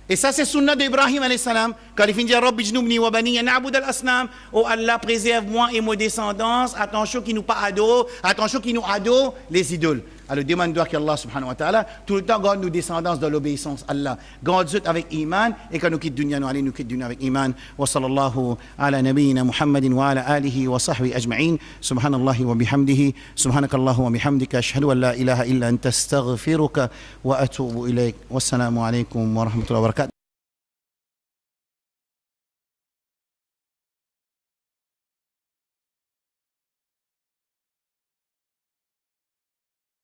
Et ça, c'est sunnah d'Ibrahim alayhi salam. Quand il finit Rabbi jnoubni wa bani na'bud al-asnam. Oh Allah, préserve-moi et mon descendance. Attention qui nous pas ado. Attention qui nous ado les idoles. Alors demande-toi qu'Allah subhanahu wa ta'ala, tout le temps, garde nos descendances dans l'obéissance à Allah. Garde nous avec iman. Et quand nous quittons dunya, nous allons nous quitter dunya avec iman. Wa sallallahu ala nabiyyina Muhammadin wa ala alihi wa sahbihi ajma'in. Subhanallahi wa bihamdihi. Subhanakallahu wa bihamdika. Ashhadu an la ilaha illa anta astaghfiruka wa atubu ilayk. Wassalamu alaykum wa rahmatullahi wa barakatuh.